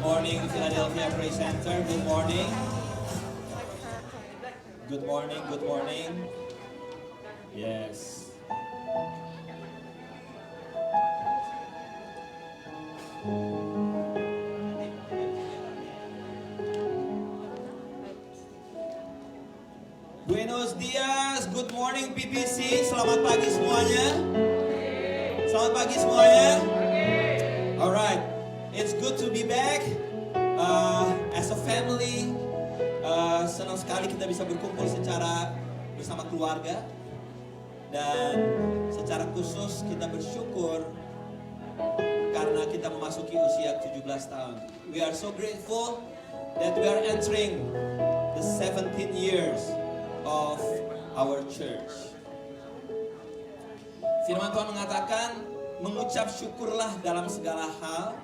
morning, Philadelphia Praise Center. Good morning. Good morning, good morning. Yes. Buenos dias, good morning PPC. Selamat pagi semuanya. Selamat pagi semuanya. Alright, it's good to be back as a family. Senang sekali kita bisa berkumpul secara bersama keluarga. Dan secara khusus kita bersyukur karena kita memasuki usia 17 tahun. We are so grateful that we are entering the 17 years of our church. Firman Tuhan mengatakan, mengucap syukurlah dalam segala hal,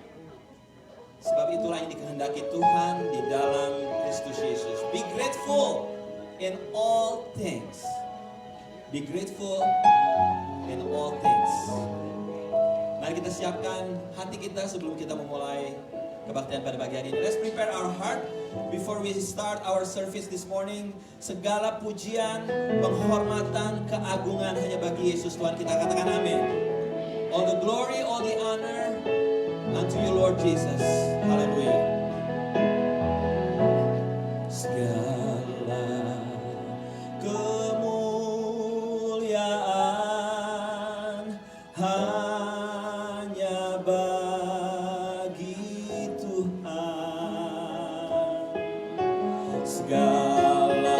sebab itulah yang dikehendaki Tuhan di dalam Kristus Yesus. Be grateful in all things. Be grateful in all things. Mari kita siapkan hati kita sebelum kita memulai kebaktian pada pagi hari ini. Let's prepare our heart before we start our service this morning. Segala pujian, penghormatan, keagungan hanya bagi Yesus Tuhan kita. Katakan amin. All the glory, all the honor unto you Lord Jesus. Hallelujah. Segala kemuliaan hanya bagi Tuhan. Segala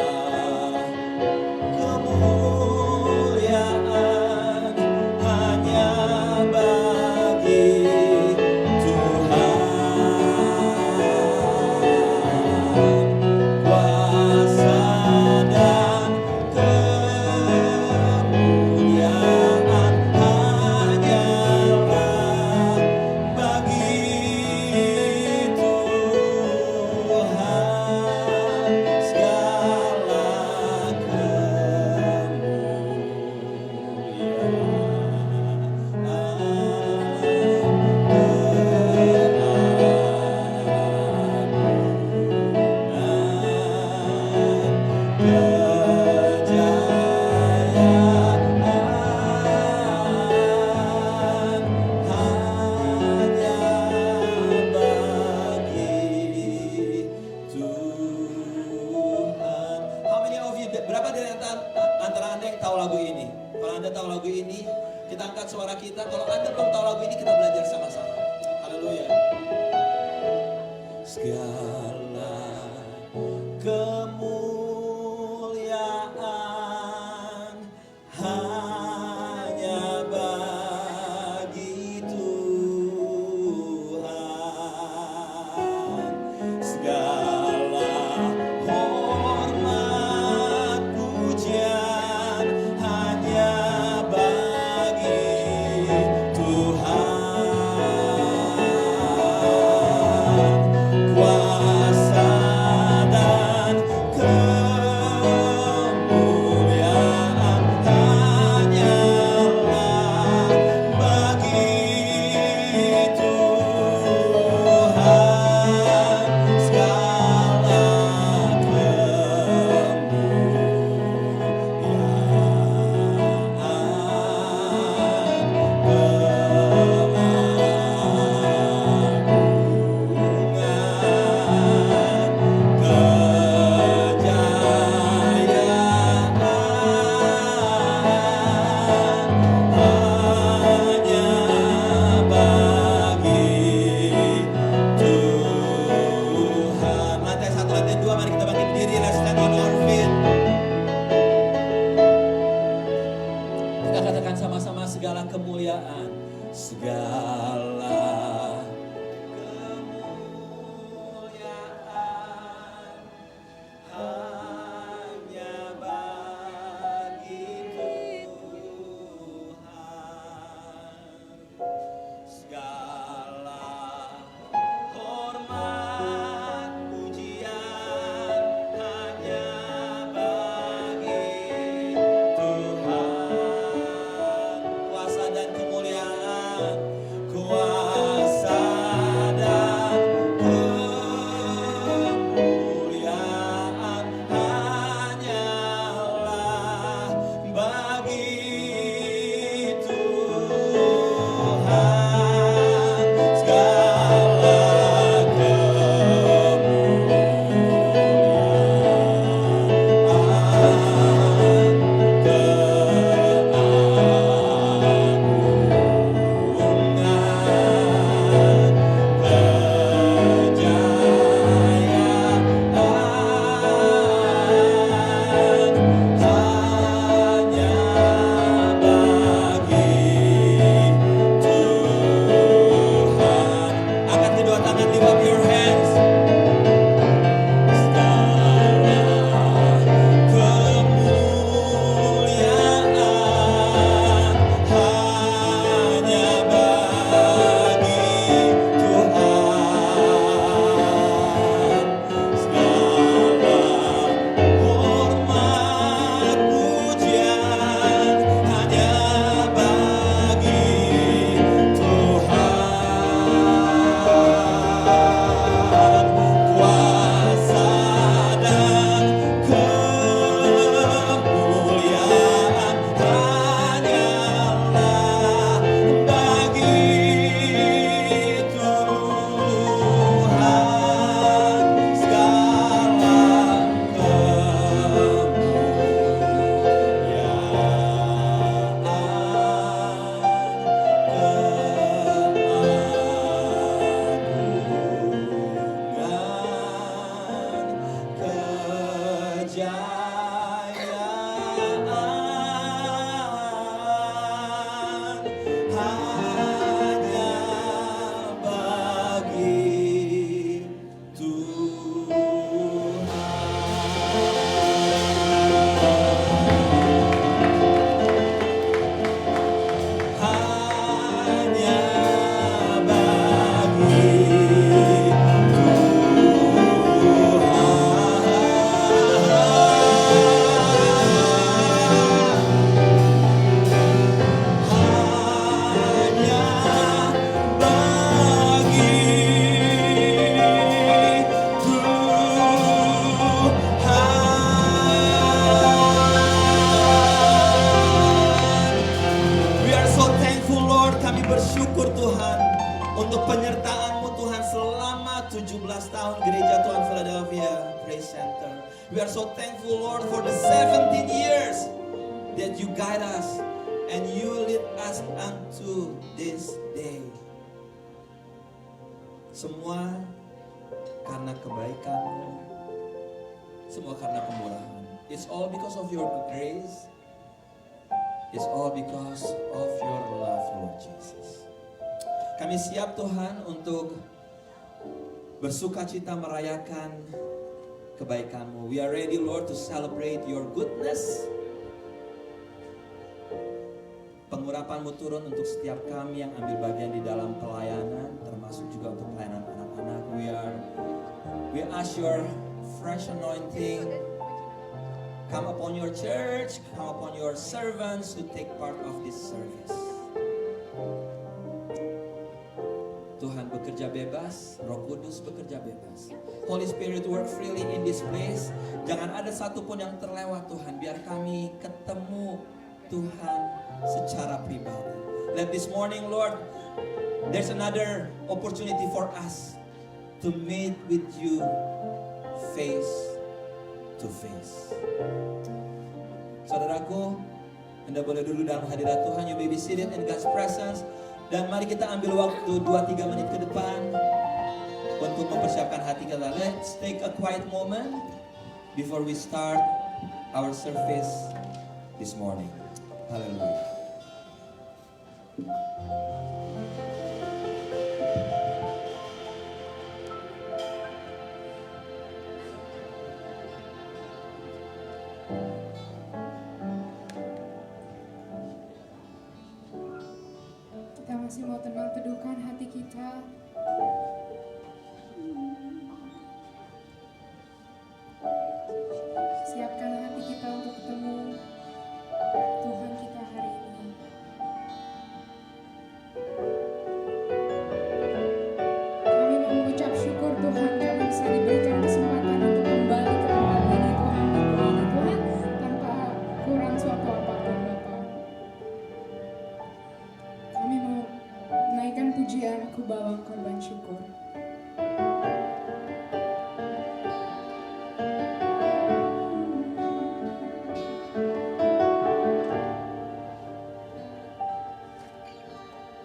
kemuliaan hanya bagi kuasa Lord, kami bersyukur Tuhan untuk penyertaan-Mu Tuhan selama 17 tahun Gereja Tuhan Philadelphia Praise Center. We are so thankful Lord for the 17 years that you guide us and you lead us unto this day. Semua karena kebaikan-Mu, semua karena kemurahan. It's all because of your grace. It's all because of your love, Lord Jesus. Kami siap Tuhan untuk bersukacita merayakan kebaikan-Mu. We are ready Lord to celebrate your goodness. Pengurapan-Mu turun untuk setiap kami yang ambil bagian di dalam pelayanan, termasuk juga untuk pelayanan anak-anak. We ask your fresh anointing come upon your church, come upon your servants who take part of this service. Tuhan bekerja bebas, Roh Kudus bekerja bebas. Holy Spirit work freely in this place. Jangan ada satupun yang terlewat Tuhan. Biar kami ketemu Tuhan secara pribadi. Let this morning Lord, there's another opportunity for us to meet with you face to face. Saudaraku, Anda boleh duduk dalam hadirat Tuhan. You may be seated in God's presence. Dan mari kita ambil waktu 2-3 menit ke depan untuk mempersiapkan hati kita. Let's take a quiet moment before we start our service this morning. Hallelujah. Kita masih mau tenang teduhkan hati kita. Siapkan hati kita untuk ketemu Tuhan kita hari ini. Kami mau mengucap syukur Tuhan, kami bisa diberikan kesempatan untuk kembali ke tempat ini Tuhan, Tuhan, tanpa kurang suatu apapun Bapa. Kami mau menaikkan pujian, aku bawa korban syukur.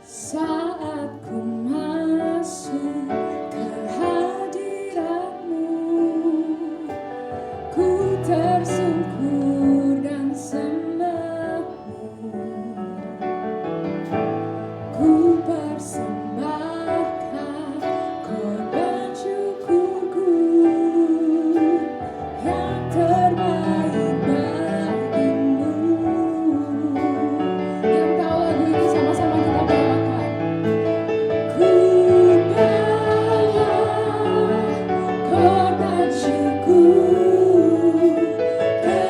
Saat ku masuk ke hadirat-Mu, ku tersungkur dan sembah-Mu. Ku persembahkan korban syukurku yang terbaik bagimu. Yang tahu lagu ini sama-sama kita bawakan. Ku bawa korban syukur ke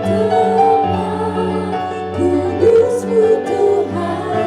tempat kudus-Mu Tuhan.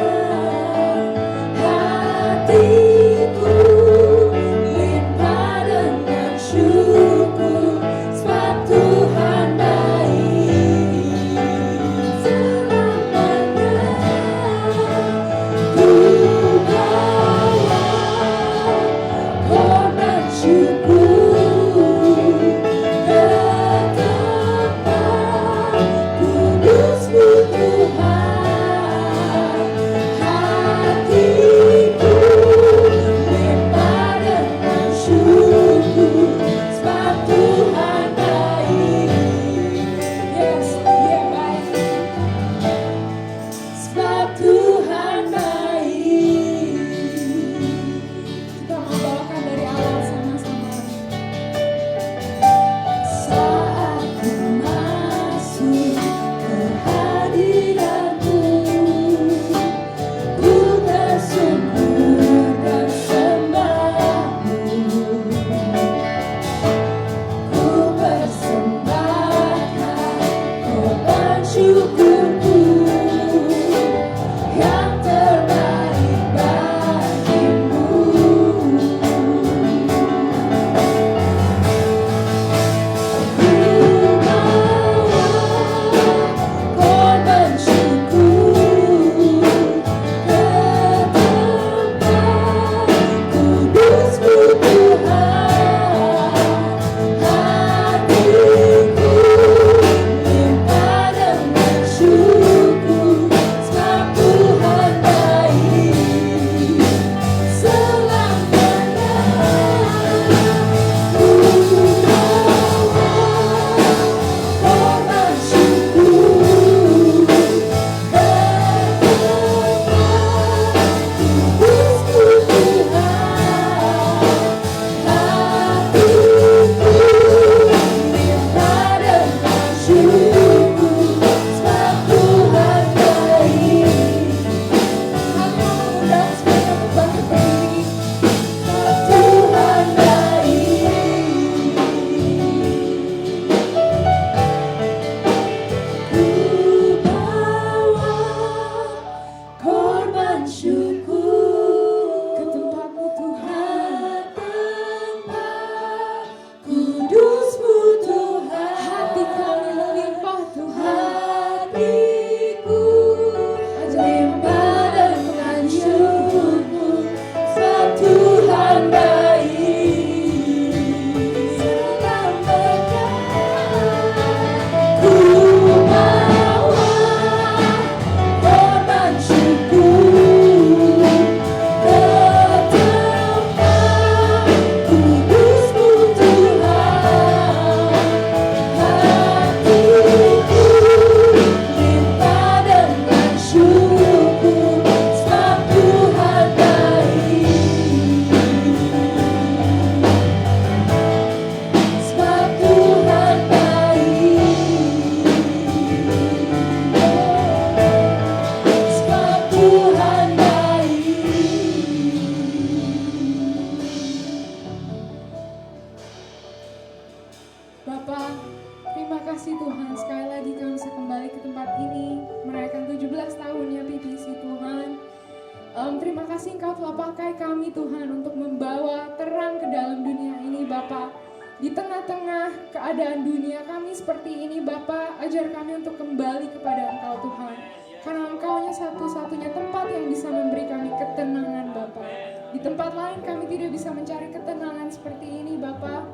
terima kasih Engkau telah pakai kami Tuhan untuk membawa terang ke dalam dunia ini Bapa. Di tengah-tengah keadaan dunia kami seperti ini Bapa, ajar kami untuk kembali kepada Engkau Tuhan. Karena Engkau-nya satu-satunya tempat yang bisa memberi kami ketenangan Bapa. Di tempat lain kami tidak bisa mencari ketenangan seperti ini Bapa.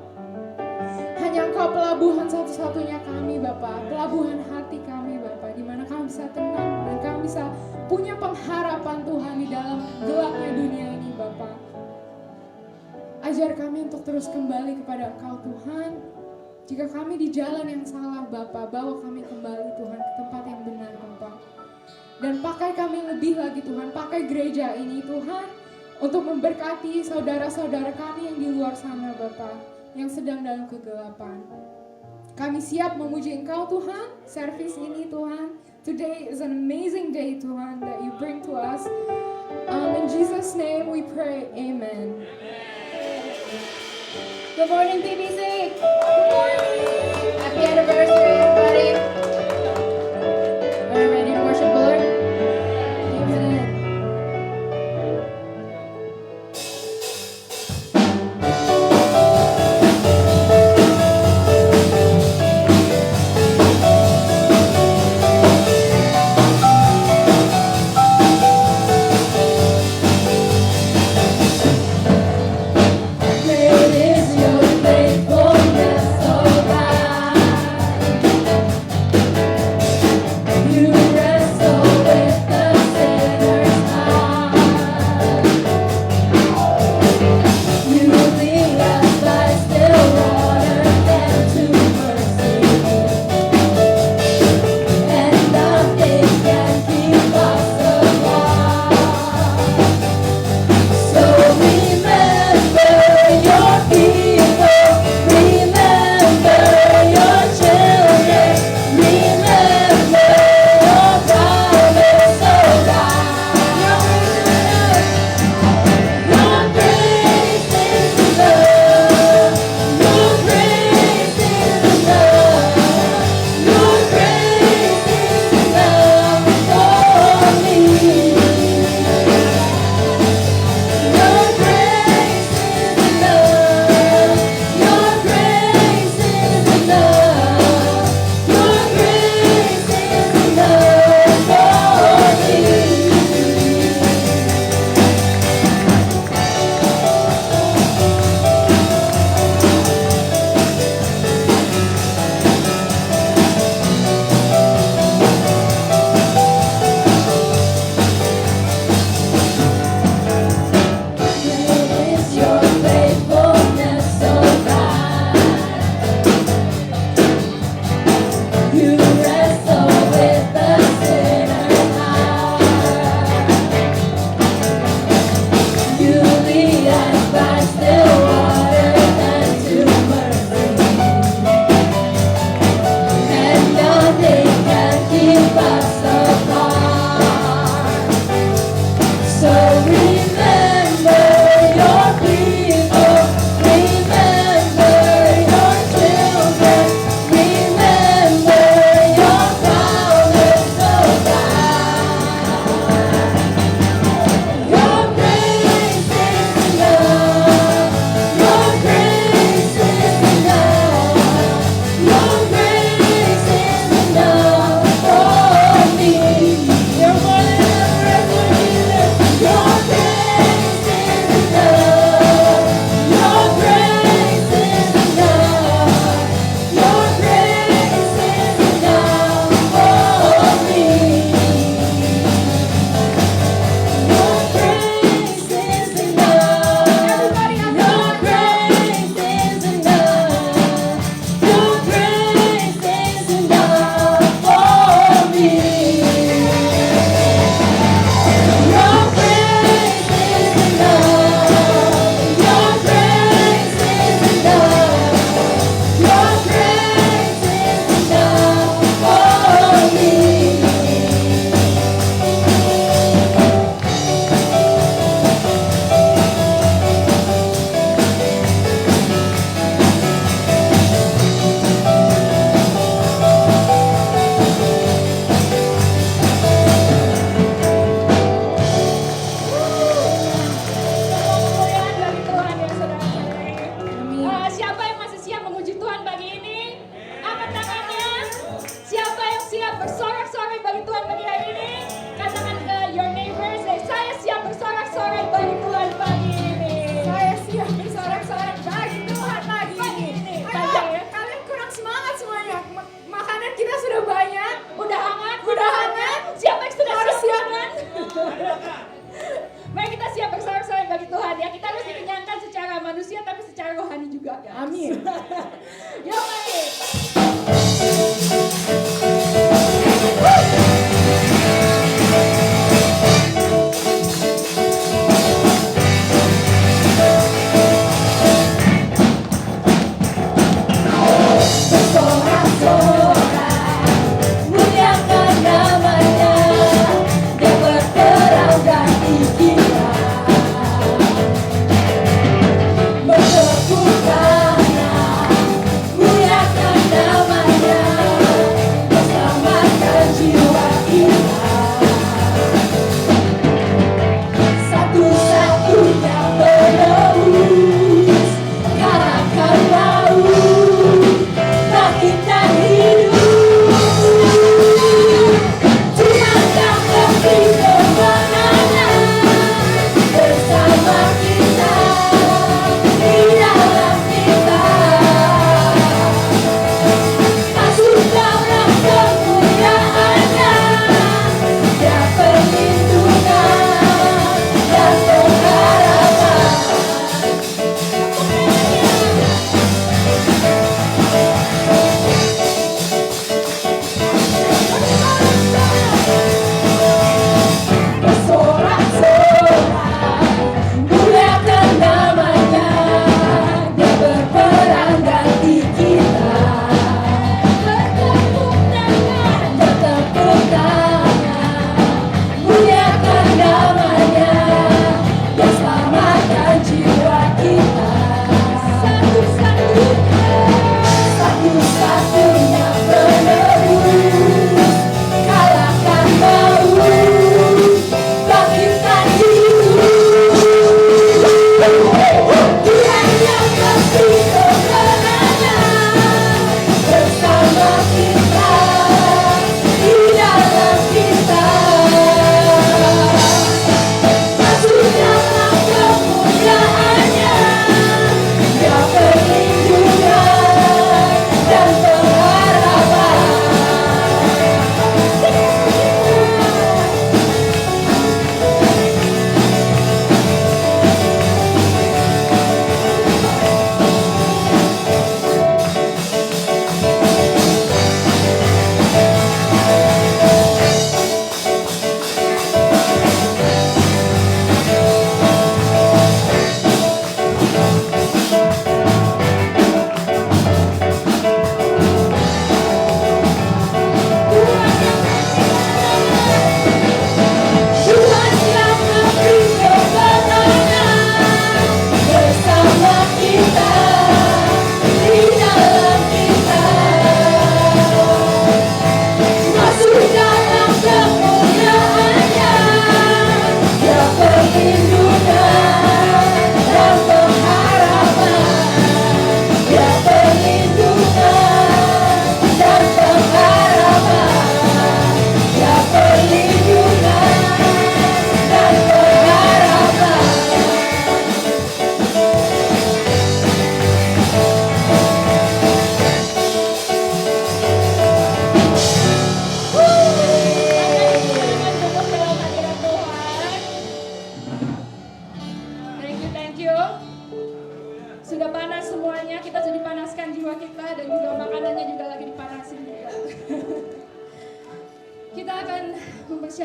Hanya Engkau pelabuhan satu-satunya kami Bapa, pelabuhan hati kami Bapa, di mana kami bisa tenang dan kami bisa punya pengharapan Tuhan di dalam gelapnya dunia ini Bapa. Ajar kami untuk terus kembali kepada Engkau Tuhan. Jika kami di jalan yang salah Bapa, bawa kami kembali Tuhan ke tempat yang benar Bapa. Dan pakai kami lebih lagi Tuhan, pakai gereja ini Tuhan untuk memberkati saudara-saudara kami yang di luar sana Bapa, yang sedang dalam kegelapan. Kami siap memuji Engkau Tuhan, servis ini Tuhan. Today is an amazing day Tuhan that you bring to us. In Jesus' name we pray, amen. Good morning, PBC. Good morning. Happy anniversary, everybody. Are you ready to worship the Lord? Amen. Great is your faithfulness, oh God.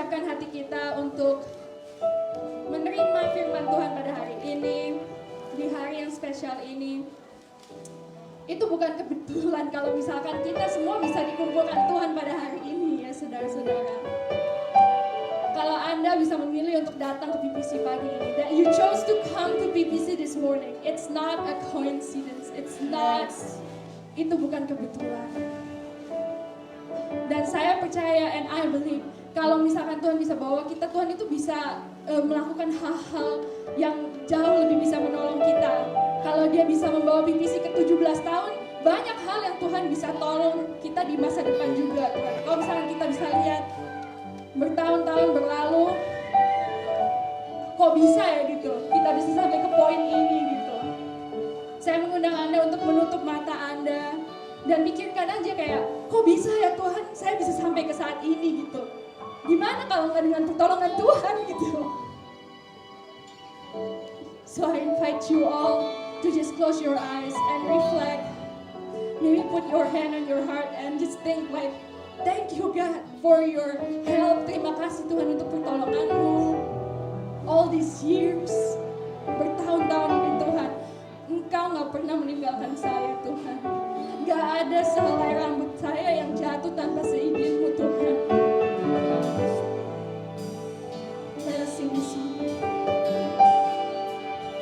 siapkan hati kita untuk menerima firman Tuhan pada hari ini, di hari yang spesial ini. Itu bukan kebetulan kalau misalkan kita semua bisa dikumpulkan Tuhan pada hari ini ya saudara-saudara. Kalau Anda bisa memilih untuk datang ke PPC pagi ini, that you chose to come to PPC this morning, it's not a coincidence, it's not, itu bukan kebetulan. Dan saya percaya and I believe, kalau misalkan Tuhan bisa bawa kita, Tuhan itu bisa melakukan hal-hal yang jauh lebih bisa menolong kita. Kalau dia bisa membawa PPC ke 17 tahun, banyak hal yang Tuhan bisa tolong kita di masa depan juga. Tuhan. Kalau misalkan kita bisa lihat, bertahun-tahun berlalu, kok bisa ya gitu, kita bisa sampai ke poin ini gitu. Saya mengundang Anda untuk menutup mata Anda, dan pikirkan aja kayak, kok bisa ya Tuhan, saya bisa sampai ke saat ini gitu. Gimana kalau nggak dengan pertolongan Tuhan gitu. So I invite you all to just close your eyes and reflect. Maybe put your hand on your heart and just think like, thank you God for your help. Terima kasih Tuhan untuk pertolonganmu. All these years, bertahun-tahun ini Tuhan, Engkau gak pernah meninggalkan saya Tuhan. Gak ada sehelai rambut saya yang jatuh tanpa seizin-Mu Tuhan. Let us sing this song.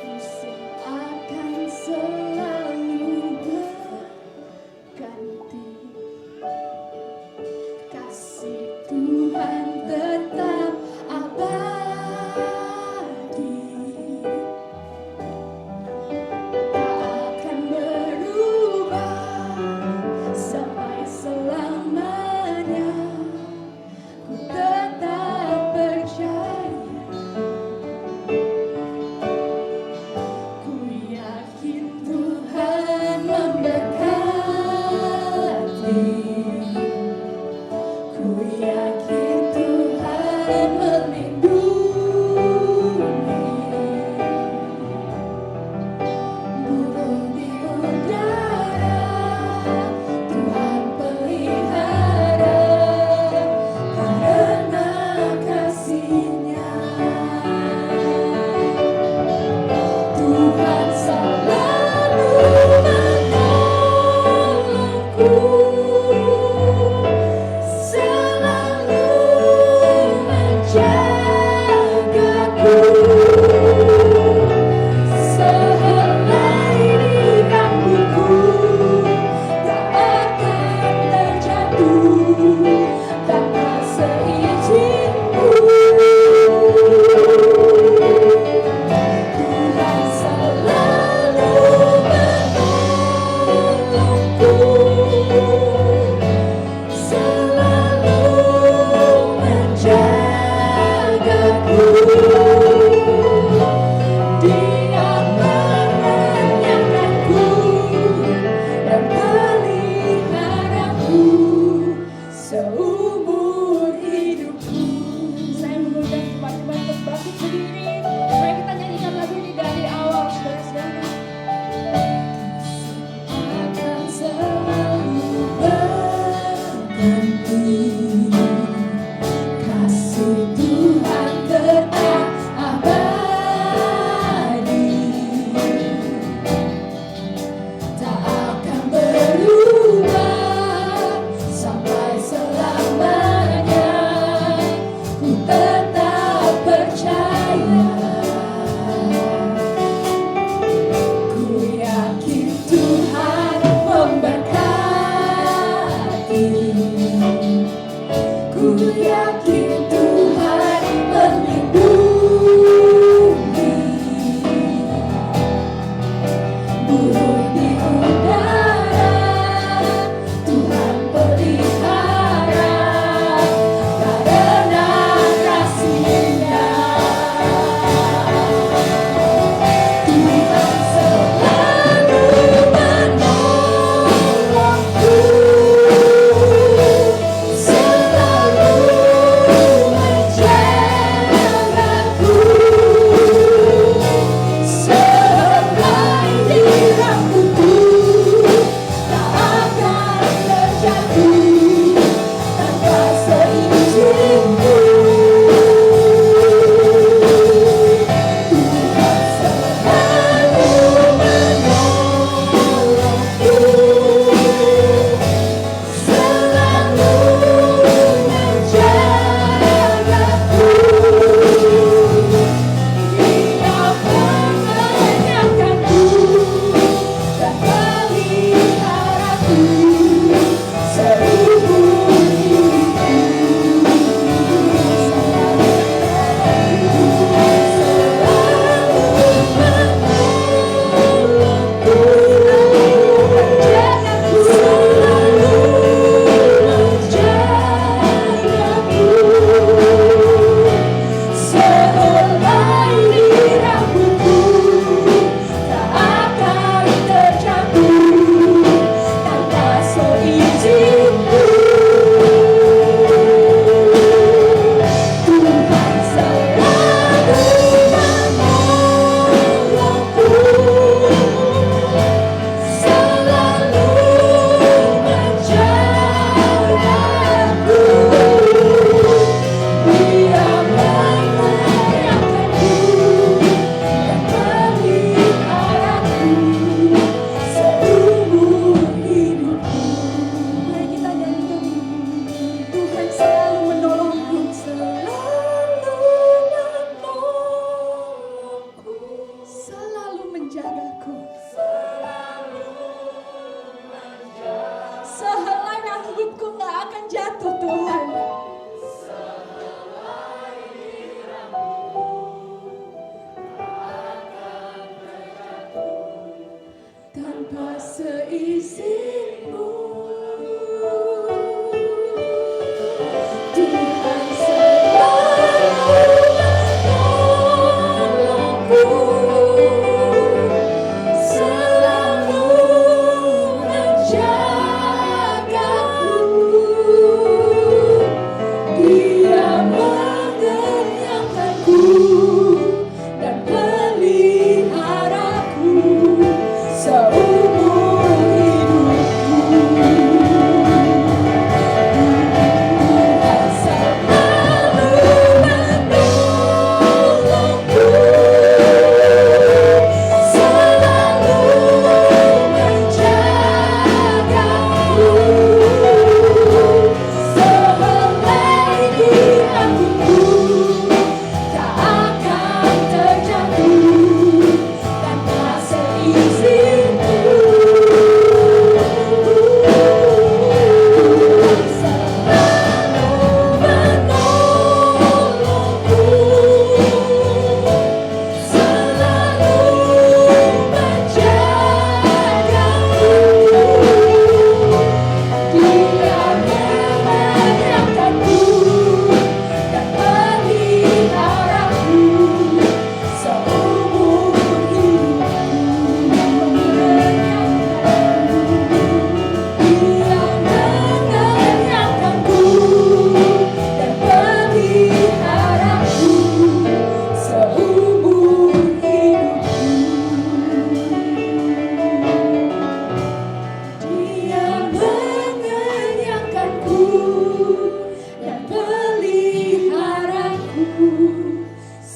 Musim akan selalu berganti, kasih Tuhan tetap abadi, tak akan berubah sampai selamanya. Ku tetap percaya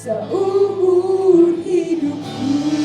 seumur hidupku.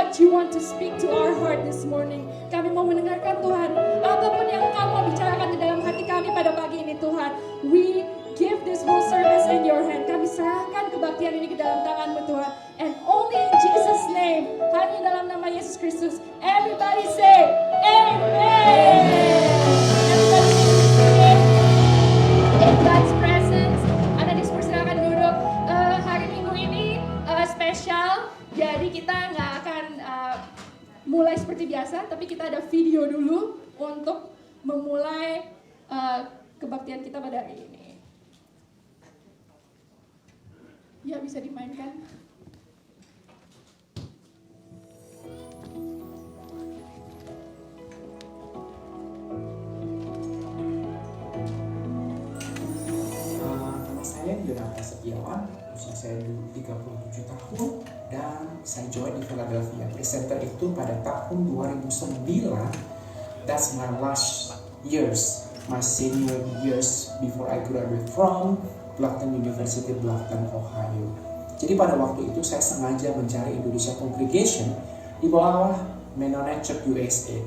what you want to speak to our heart this morning. Kami mau mendengarkan Tuhan, apapun yang Engkau mau bicarakan di dalam hati kami pada pagi ini Tuhan. We give this whole service in your hand. Kami serahkan kebaktian ini ke dalam tangan-Mu Tuhan. And only in Jesus' name, hanya dalam nama Yesus Kristus. Everybody say, Amen. Everybody say, in God's presence. Anda dipersilakan duduk. Hari Minggu ini spesial. Jadi kita nggak akan mulai seperti biasa, tapi kita ada video dulu untuk memulai kebaktian kita pada hari ini. Ya, bisa dimainkan. Nama saya Yonatan Setiawan, usia saya 37 tahun, dan saya join di Philadelphia Presenter itu pada tahun 2009. That's my last years, my senior years before I graduate from Blackton University, Blackton, Ohio. Jadi pada waktu itu saya sengaja mencari Indonesia Congregation di bawah Mennonite Church USA.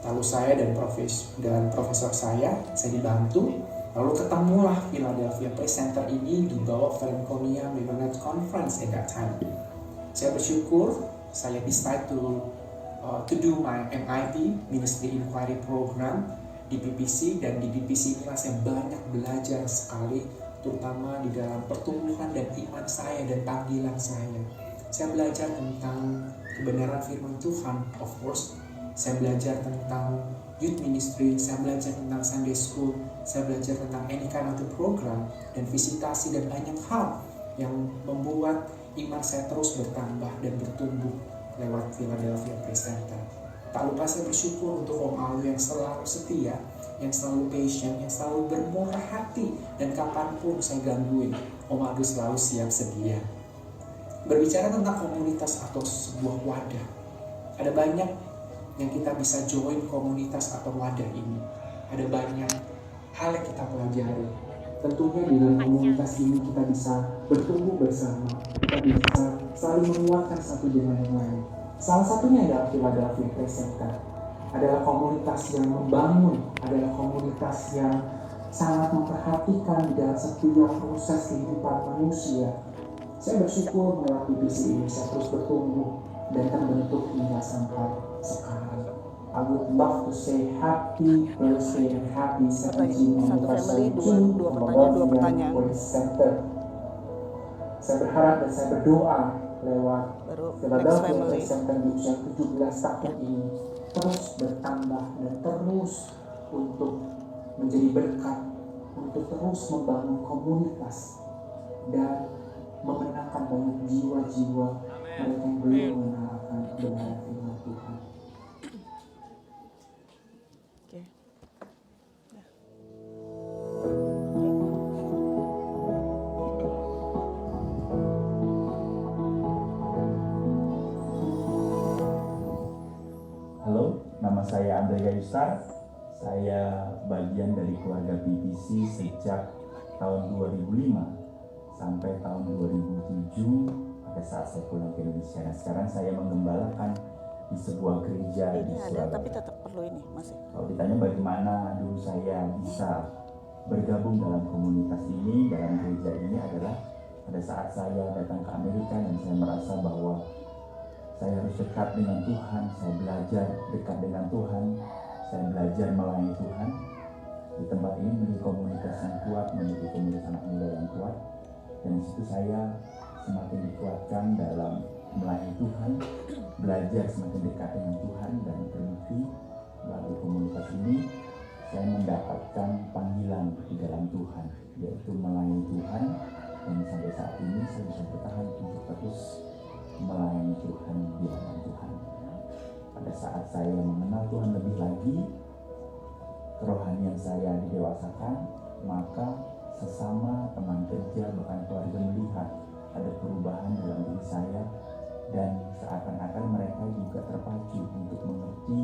Lalu saya dan profesor saya dibantu. Lalu ketemulah Philadelphia Presenter ini di bawah Franconia Mennonite Conference at that time. Saya bersyukur saya decide to do my MIP, Ministry Inquiry Program di PPC, dan di PPC inilah saya banyak belajar sekali, terutama di dalam pertumbuhan dan iman saya dan panggilan saya. Saya belajar tentang kebenaran firman Tuhan, of course. Saya belajar tentang youth ministry, saya belajar tentang Sunday school, saya belajar tentang any kind of the program dan visitasi dan banyak hal yang membuat iman saya terus bertambah dan bertumbuh lewat Philadelphia Presenter. Tak lupa saya bersyukur untuk Om Alwi yang selalu setia, yang selalu patient, yang selalu bermurah hati, dan kapanpun saya gangguin, Om Alwi selalu siap sedia. Berbicara tentang komunitas atau sebuah wadah, ada banyak yang kita bisa join komunitas atau wadah ini. Ada banyak hal yang kita pelajari. Tentunya di dalam komunitas ini kita bisa bertumbuh bersama, kita bisa saling menguatkan satu dengan yang lain. Salah satunya adalah Philadelphia Presenter. adalah komunitas yang membangun, adalah komunitas yang sangat memperhatikan di dalam setiap proses kehidupan manusia. Saya bersyukur lewat BBC ini saya terus bertumbuh dan terbentuk hingga sampai sekarang. I would love to say happy birthday and happy 17th anniversary to Philadelphia Praise Center. Saya berharap dan saya berdoa lewat Philadelphia Praise Center di usia 17 tahun ini terus bertambah dan terus untuk menjadi berkat, untuk terus membangun komunitas dan memenangkan banyak jiwa-jiwa mereka yang belum mengenalkan kebenaran firman Tuhan. Halo, nama saya Andrea Yustar. Saya bagian dari keluarga BBC sejak tahun 2005 sampai tahun 2007 pada saat saya pulang ke Indonesia. Nah, sekarang saya mengembalakan di sebuah gereja di Surabaya. Tapi tetap perlu ini masih. Kalau ditanya bagaimana dulu saya bisa bergabung dalam komunitas ini, dalam gereja ini adalah pada saat saya datang ke Amerika dan saya merasa bahwa saya harus dekat dengan Tuhan, saya belajar dekat dengan Tuhan, saya belajar melayani Tuhan. Di tempat ini menjadi komunitas yang kuat, menjadi komunitas anak muda yang kuat. Dan di situ saya semakin dikuatkan dalam melayani Tuhan, belajar semakin dekat dengan Tuhan, dan terbukti melalui komunitas ini saya mendapatkan panggilan di dalam Tuhan, yaitu melayani Tuhan. Dan sampai saat ini saya bisa bertahan untuk terus melayani Tuhan di dalam Tuhan. Pada saat saya mengenal Tuhan lebih lagi, kerohanian saya didewasakan, maka sesama teman kerja bahkan keluarga melihat ada perubahan dalam diri saya, dan seakan-akan mereka juga terpacu untuk mengerti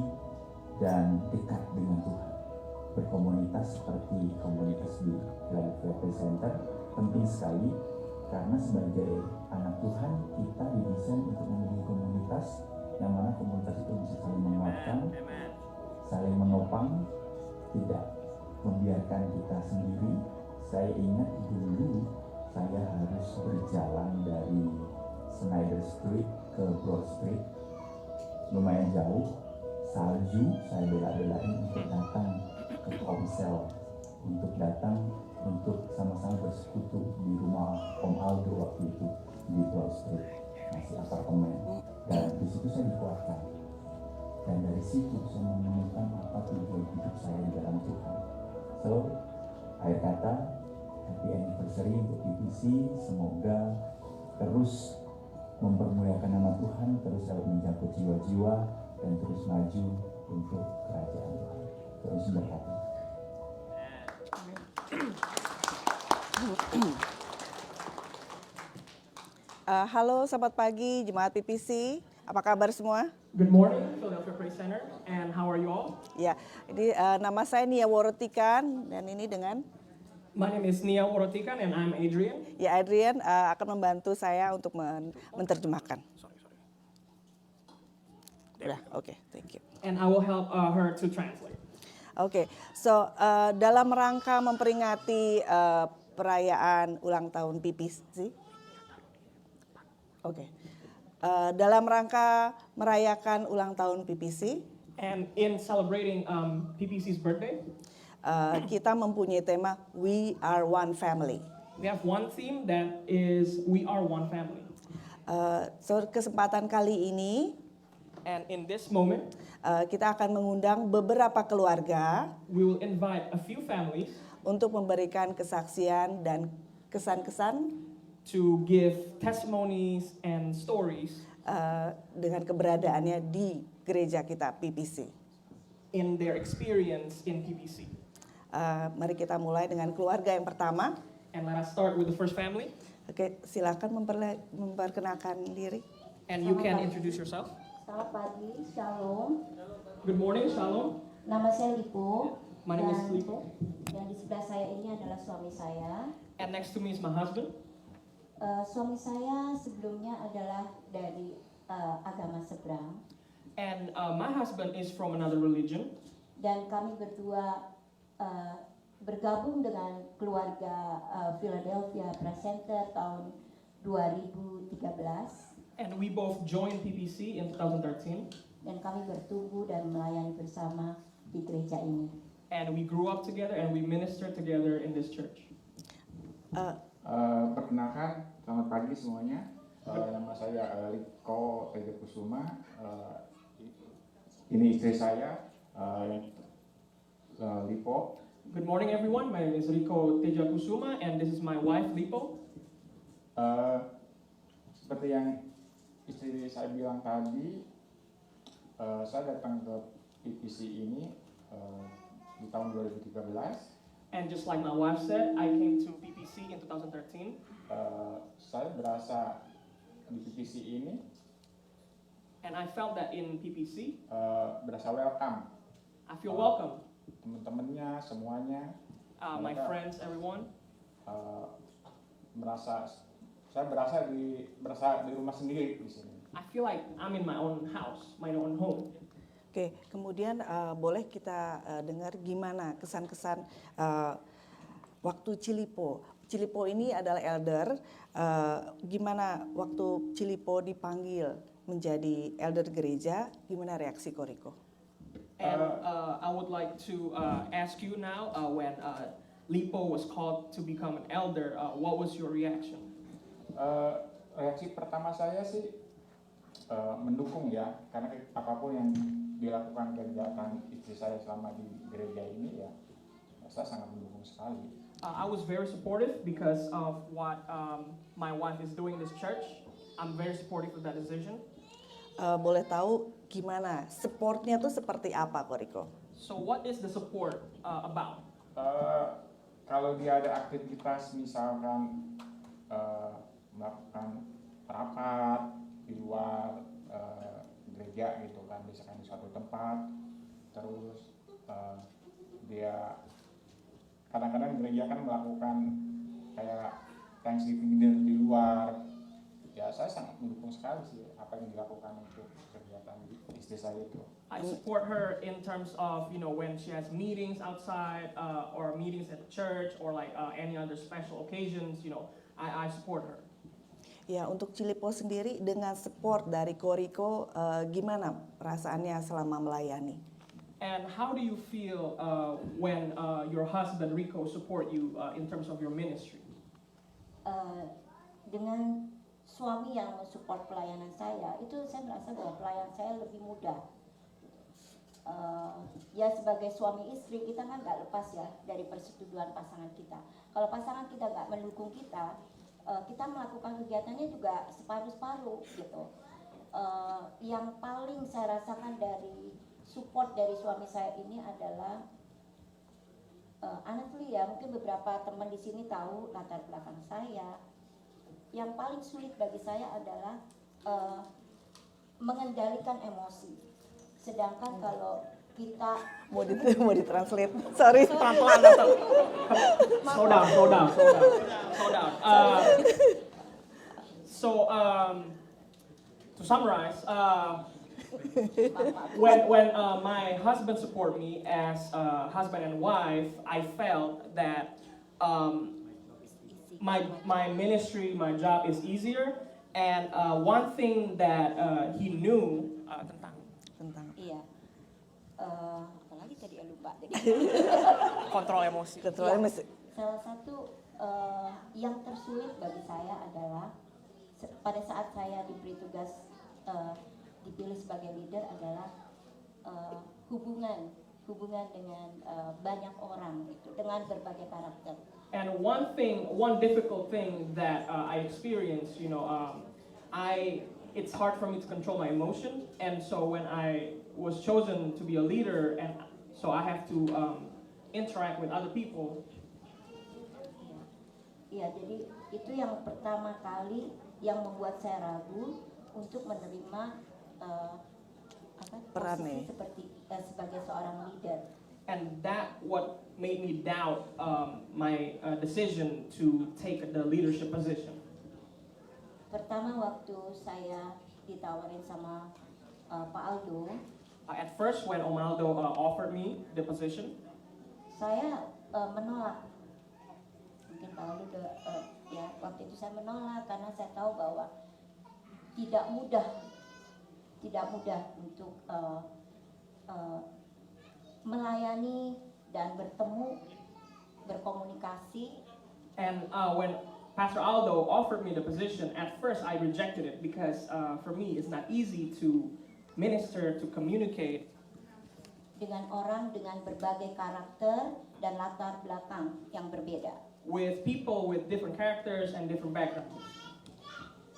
dan dekat dengan Tuhan. Berkomunitas seperti komunitas di Philadelphia Praise Center penting sekali, karena sebagai anak Tuhan kita didesain untuk memiliki komunitas yang mana komunitas itu bisa saling menguatkan, saling menopang, tidak membiarkan kita sendiri. Saya ingat dulu saya harus berjalan dari Snyder Street ke Broad Street, lumayan jauh, salju saya bela-belain untuk datang ke Komsel, untuk datang untuk sama-sama bersekutu di rumah Om Aldo waktu itu di Broad Street, masih apartemen, dan di situ saya dikuatkan. Dan dari situ saya menemukan apa tujuan hidup saya di dalam Tuhan. So, akhir kata, happy anniversary untuk BBC. Semoga terus mempermuliakan nama Tuhan, terus dapat menjangkau jiwa-jiwa, dan terus maju untuk kerajaan Tuhan. Terus berkati. Halo, selamat pagi Jemaat PPC. Apa kabar semua? Good morning, Philadelphia Praise Center, and how are you all? Ya, ini nama saya Nia Worotikan dan ini dengan My name is Nia Worotikan and I'm Adrian. ya Adrian akan membantu saya untuk menerjemahkan. Udah, oke, thank you. And I will help her to translate. Oke, so dalam rangka memperingati perayaan ulang tahun PPC, dalam rangka merayakan ulang tahun PPC, And in celebrating PPC's birthday, kita mempunyai tema We Are One Family. we have one theme that is We Are One Family. So kesempatan kali ini And in this moment, kita akan mengundang beberapa keluarga we will invite a few families untuk memberikan kesaksian dan kesan-kesan to give testimonies and stories dengan keberadaannya di gereja kita PPC. in their experience in PPC. Mari kita mulai dengan keluarga yang pertama. And let us start with the first family. Oke, silakan memperkenalkan diri. And you can introduce yourself. Selamat pagi, Shalom. Good morning, Shalom. Nama saya Lipo. My name is dan Lipo. yang di sebelah saya ini adalah suami saya. And next to me is my husband. Suami saya sebelumnya adalah dari agama seberang. And my husband is from another religion. dan kami berdua bergabung dengan keluarga Philadelphia Presenter tahun 2013 And we both joined PPC in 2013. dan kami bertumbuh dan melayani bersama di gereja ini. And we grew up together and we ministered together in this church. Perkenalkan, selamat pagi semuanya. Nama saya Riko Teja Kusuma. Ini istri saya, Lipo. Good morning, everyone. My name is Riko Teja Kusuma, and this is my wife, Lipo. Seperti yang istri saya bilang tadi, saya datang ke PPC ini di tahun 2013. And just like my wife said, I came to PPC in 2013. Saya berasa di PPC ini And I felt that in PPC, berasa welcome. I feel welcome. Teman-temannya semuanya, My friends, everyone. Saya berasa di rumah sendiri di sini. I feel like I'm in my own house, my own home. Oke, kemudian boleh kita dengar gimana kesan-kesan waktu Cilipo. Cilipo ini adalah elder. Gimana waktu Cilipo dipanggil menjadi elder gereja? Gimana reaksi Koriko? And I would like to ask you now, when Lipo was called to become an elder, what was your reaction? Reaksi pertama saya sih mendukung ya, karena apapun yang dilakukan kegiatan istri saya selama di gereja ini ya, saya sangat mendukung sekali. I was very supportive because of what my wife is doing in this church. I'm very supportive of that decision. Boleh tahu gimana supportnya tuh seperti apa, Koriko? So what is the support about? Kalau dia ada aktivitas misalkan melakukan rapat di luar gereja gitu kan, misalkan di suatu tempat, terus dia kadang-kadang gereja kan melakukan kayak Thanksgiving dinner di luar, ya saya sangat mendukung sekali sih apa yang dilakukan untuk kegiatan istri saya itu. I support her in terms of, you know, when she has meetings outside or meetings at the church or like any other special occasions, you know, I support her. Ya, untuk Cilipo sendiri dengan support dari Koriko, gimana perasaannya selama melayani? And how do you feel when your husband Rico support you in terms of your ministry? Dengan suami yang mensupport pelayanan saya, itu saya merasa bahwa pelayanan saya lebih mudah. Ya sebagai suami istri kita kan nggak lepas ya dari persetujuan pasangan kita. Kalau pasangan kita nggak mendukung kita, kita melakukan kegiatannya juga separuh-separuh gitu. Yang paling saya rasakan dari support dari suami saya ini adalah honestly ya, mungkin beberapa teman di sini tahu latar belakang saya. Yang paling sulit bagi saya adalah mengendalikan emosi. Sedangkan kalau kita mau ditranslate, sorry. Pelan-pelan. Slow down. To summarize, when my husband support me as husband and wife, I felt that my ministry, my job is easier, and one thing that he knew Tentang iya. Apalagi tadi lupa tadi. kontrol emosi. Salah satu yang tersulit bagi saya adalah pada saat saya diberi tugas dipilih sebagai leader adalah hubungan dengan banyak orang gitu, dengan berbagai karakter. And one difficult thing that I experienced, you know, it's hard for me to control my emotion, and so when I was chosen to be a leader, and so I have to interact with other people. Iya, jadi itu yang pertama kali yang membuat saya ragu untuk menerima posisi seperti sebagai seorang leader. And that what made me doubt my decision to take the leadership position. Pertama waktu saya ditawarin sama Pak Aldo, At first, when Om Aldo offered me the position, saya menolak. Mungkin Pak Aldo ya waktu itu saya menolak karena saya tahu bahwa tidak mudah untuk melayani dan berkomunikasi. and when Pastor Aldo offered me the position, at first I rejected it because for me it's not easy to minister, to communicate Dengan orang dengan berbagai karakter dan latar belakang yang berbeda. with people with different characters and different backgrounds.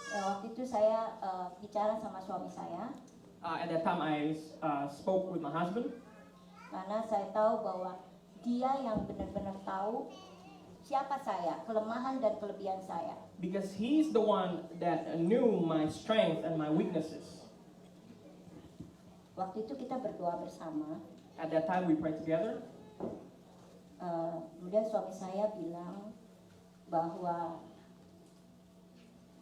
Waktu itu saya bicara sama suami saya At that time I spoke with my husband karena saya tahu bahwa dia yang benar-benar tahu siapa saya, kelemahan dan kelebihan saya. because he's the one that knew my strength and my weaknesses. Waktu itu kita berdoa bersama. At that time we prayed together. Kemudian suami saya bilang bahwa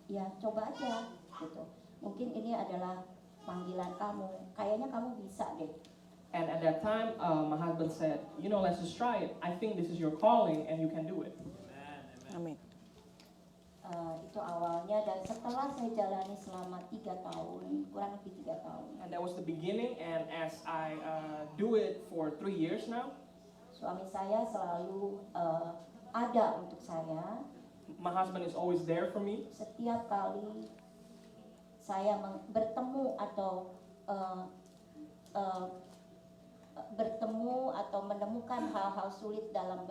ya coba aja gitu. Mungkin ini adalah panggilan kamu. Kayaknya kamu bisa deh. And at that time, my husband said, you know, let's just try it. I think this is your calling and you can do it. Amin. Itu awalnya, dan setelah saya jalani selama 3 tahun, kurang lebih 3 tahun. And that was the beginning, and as I do it for 3 years now, Suami saya selalu ada untuk saya. my husband is always there for me. Setiap kali saya bertemu atau menemukan hal-hal sulit dalam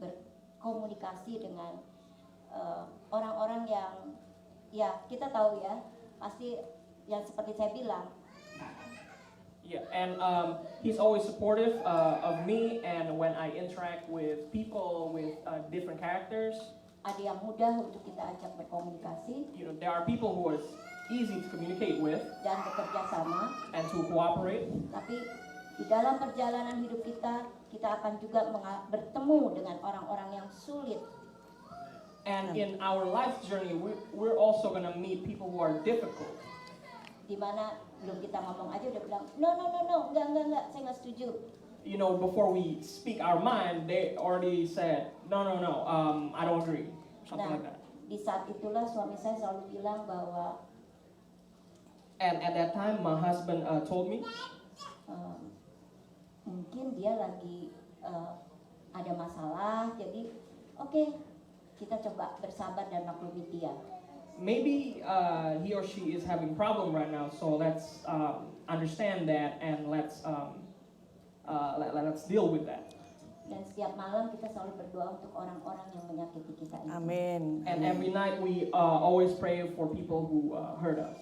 berkomunikasi dengan orang-orang yang ya kita tahu ya pasti yang seperti saya bilang. Yeah, and he's always supportive of me, and when I interact with people with different characters, Ada yang mudah untuk kita ajak berkomunikasi you know, there are people who are easy to communicate with dan bekerja sama. and to cooperate. Tapi di dalam perjalanan hidup kita akan juga bertemu dengan orang-orang yang sulit. And in our life journey, we're also going to meet people who are difficult. Di mana belum kita ngomong aja udah bilang no, enggak, saya nggak setuju. You know, before we speak our mind, they already said, no, I don't agree, something Nah, like that. di saat itulah suami saya selalu bilang bahwa And at that time, my husband told me, mungkin dia lagi ada masalah, jadi oke, kita coba bersabar dan maklumi dia. maybe he or she is having problem right now, so let's understand that and let's deal with that. Dan setiap malam kita selalu berdoa untuk orang-orang yang menyakiti kita itu. Amin. And every night we always pray for people who hurt us.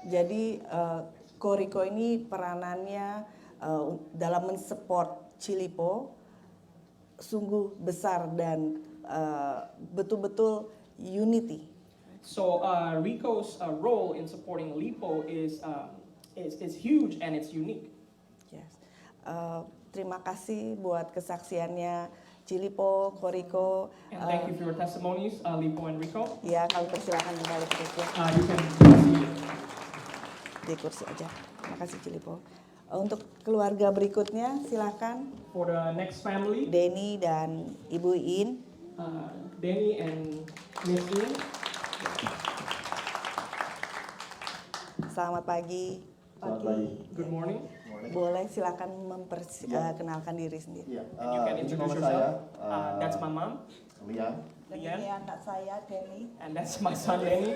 Jadi Koriko ini peranannya dalam mensupport Cilipo sungguh besar dan betul-betul unity. So Rico's role in supporting Lipo is huge and it's unique. Yes. Terima kasih buat kesaksiannya Cilipo, Koriko. And thank you for your testimonies, Lipo and Rico. Ya, kami persilakan kembali ke kursi. You can Di kursi aja. Terima kasih Cilipo. Untuk keluarga berikutnya silakan for the next family, Denny dan Ibu Iin. Danny and Miss Ian. Selamat pagi. Good morning. Boleh silakan memperkenalkan diri sendiri. And you can introduce yourself. That's my mom, Lian. Dan ini anak saya Denny. and that's my son Danny.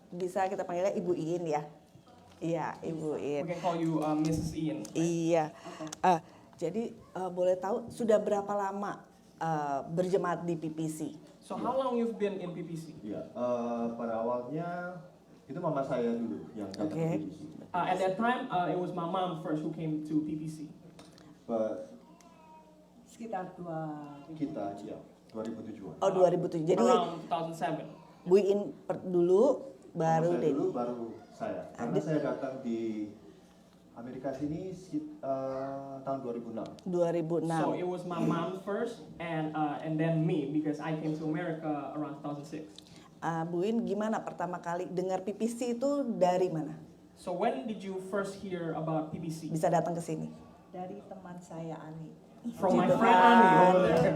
Bisa kita panggilnya Ibu Iin ya. Iya, Ibu We Iin. can call you Mrs. Ian. Iya. Jadi boleh tahu sudah berapa lama berjemaat di PPC? So how long you've been in PPC? Iya, pada awalnya itu mama saya dulu yang datang Oke. ke PPC. At that time, it was my mom first who came to PPC. But Sekitar kita, ya, 2007-an. Oh 2007. Jadi Around 2007. Bu Iin dulu, baru Mama saya Denny. dulu, baru saya. Karena saya datang di Amerika sini tahun 2006. 2006. So it was my mom first, and then me because I came to America around 2006. Bu In, gimana pertama kali dengar PPC itu dari mana? So when did you first hear about PBC? Bisa datang ke sini? Dari teman saya Ani. From my Puji friend Ani. Tuhan.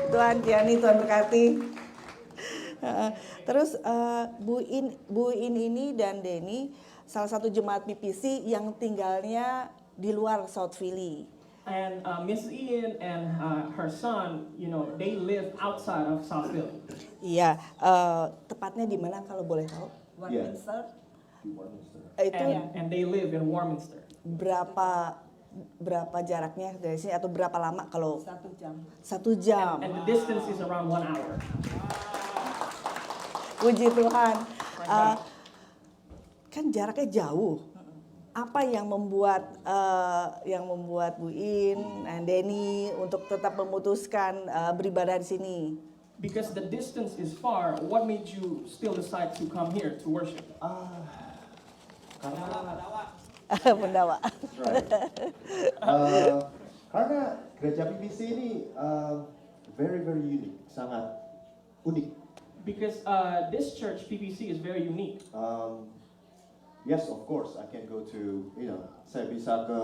Tuhan Ciani, Tuhan berkati. Terus Bu In ini dan Denny salah satu jemaat PPC yang tinggalnya di luar South Philly. And Miss Ian and her son, you know, they live outside of South Philly. Iya, tepatnya di mana kalau boleh tahu? Warminster. Itu And they live in Warminster. berapa jaraknya dari sini atau berapa lama kalau? 1 jam. 1 jam. And the distance is around 1 hour. Puji Tuhan. Kan jaraknya jauh. Apa yang membuat Bu In dan Denny untuk tetap memutuskan beribadah di sini? Because the distance is far, what made you still decide to come here to worship? Karena Pendawa. karena gereja PPC ini very unique, sangat unik. Because this church, PPC, is very unique. Yes, of course, I can go to, saya bisa ke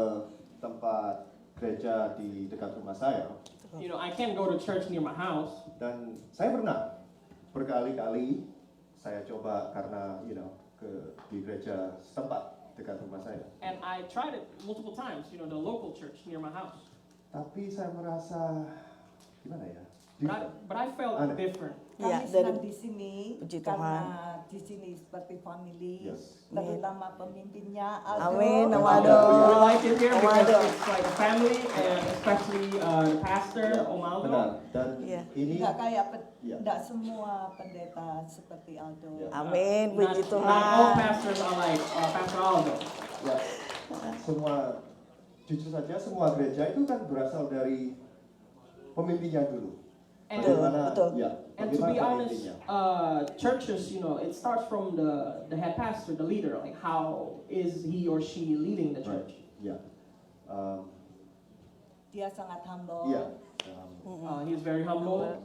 tempat gereja di dekat rumah saya. You know, I can't go to church near my house. Dan saya pernah berkali-kali saya coba karena, di gereja setempat dekat rumah saya. And I tried it multiple times, you know, the local church near my house. Tapi saya merasa, gimana ya? But I felt different. Kami senang di sini Puji karena Tuhan. di sini seperti family, Yes. terutama pemimpinnya Aldo. Amin, We Omaldo. like it here because Omaldo. it's like a family, and especially the pastor, Omaldo. Benar. Dan Iya. ini Enggak kayak Iya. enggak semua pendeta seperti Aldo. Iya. Amin, puji Not all Tuhan. pastors are like Pastor Aldo. ya jujur saja semua gereja itu kan berasal dari pemimpinnya dulu. And, Betul. Ya, and to be bagaimana honest, pemimpinnya. churches, you know, it starts from the head pastor, the leader. Like, how is he or she leading the church? Ya. Dia sangat humble. Iya. He's very humble, Dan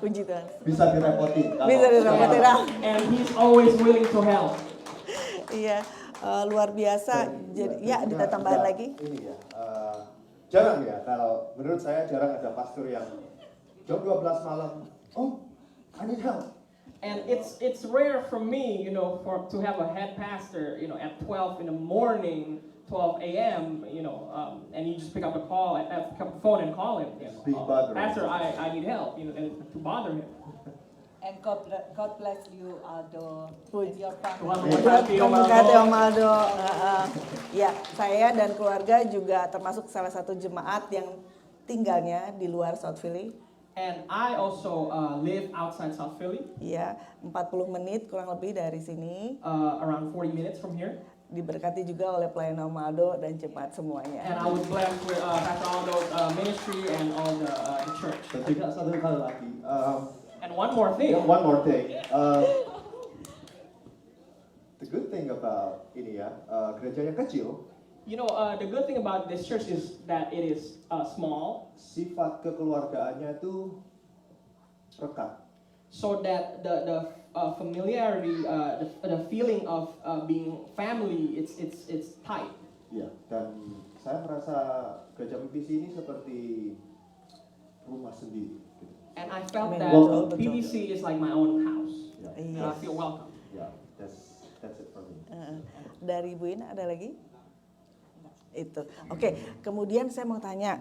Puji Tuhan. Bisa direpotin. kalau- Bisa direpotin. and he's always willing to help. Iya, luar biasa. Jadi ya ada tambahan lagi? Ini ya, jarang ya kalau menurut saya jarang ada pastor yang jam 12 malam, oh, I need help. And it's rare for me, you know, to have a head pastor, you know, at 12 in the morning, 12 a.m., you know, and you just pick up the phone and call him. You Big know, bother. Pastor, I need help, you know, and to bother him. and God bless you Aldo and your Tuhan family. memberkati Memberkati Omaldo. Omaldo. Ya, saya dan keluarga juga termasuk salah satu jemaat yang tinggalnya di luar South Philly. And I also live outside South Philly, Iya, 40 menit kurang lebih dari sini. around 40 minutes from here. Diberkati juga oleh pelayan Omaldo dan jemaat And semuanya. I was blessed with Pastor Aldo's ministry and all the church. Dan juga satu hal lagi, And one more thing. one more thing. The good thing about ini ya, gereja yang kecil, You know, the good thing about this church is that it is small, sifat kekeluargaannya itu rekat. so that the familiarity, the feeling of being family, it's tight. Ya, dan saya merasa gereja PPC ini seperti rumah sendiri. Gitu. And I felt Amen. that Betul, betul. PBC is like my own house. Ya, And I feel welcome. ya, that's it for me. Dari Bu In ada lagi? Itu. Oke, kemudian saya mau tanya,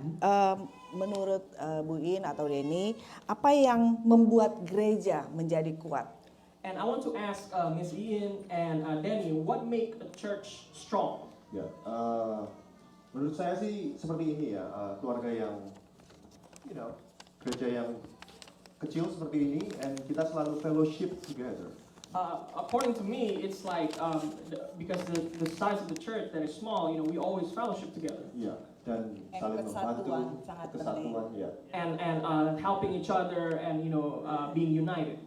menurut Bu In atau Denny, apa yang membuat gereja menjadi kuat? And I want to ask Miss Ian and Danny, what make a church strong? Ya, menurut saya sih seperti ini ya, keluarga yang, gereja yang kecil seperti ini, and kita selalu fellowship together. According to me, it's like because the size of the church that is small, you know, we always fellowship together Ya, dan saling membantu, Kesatuan sangat penting. kesatuan, ya. and helping each other and you know being united.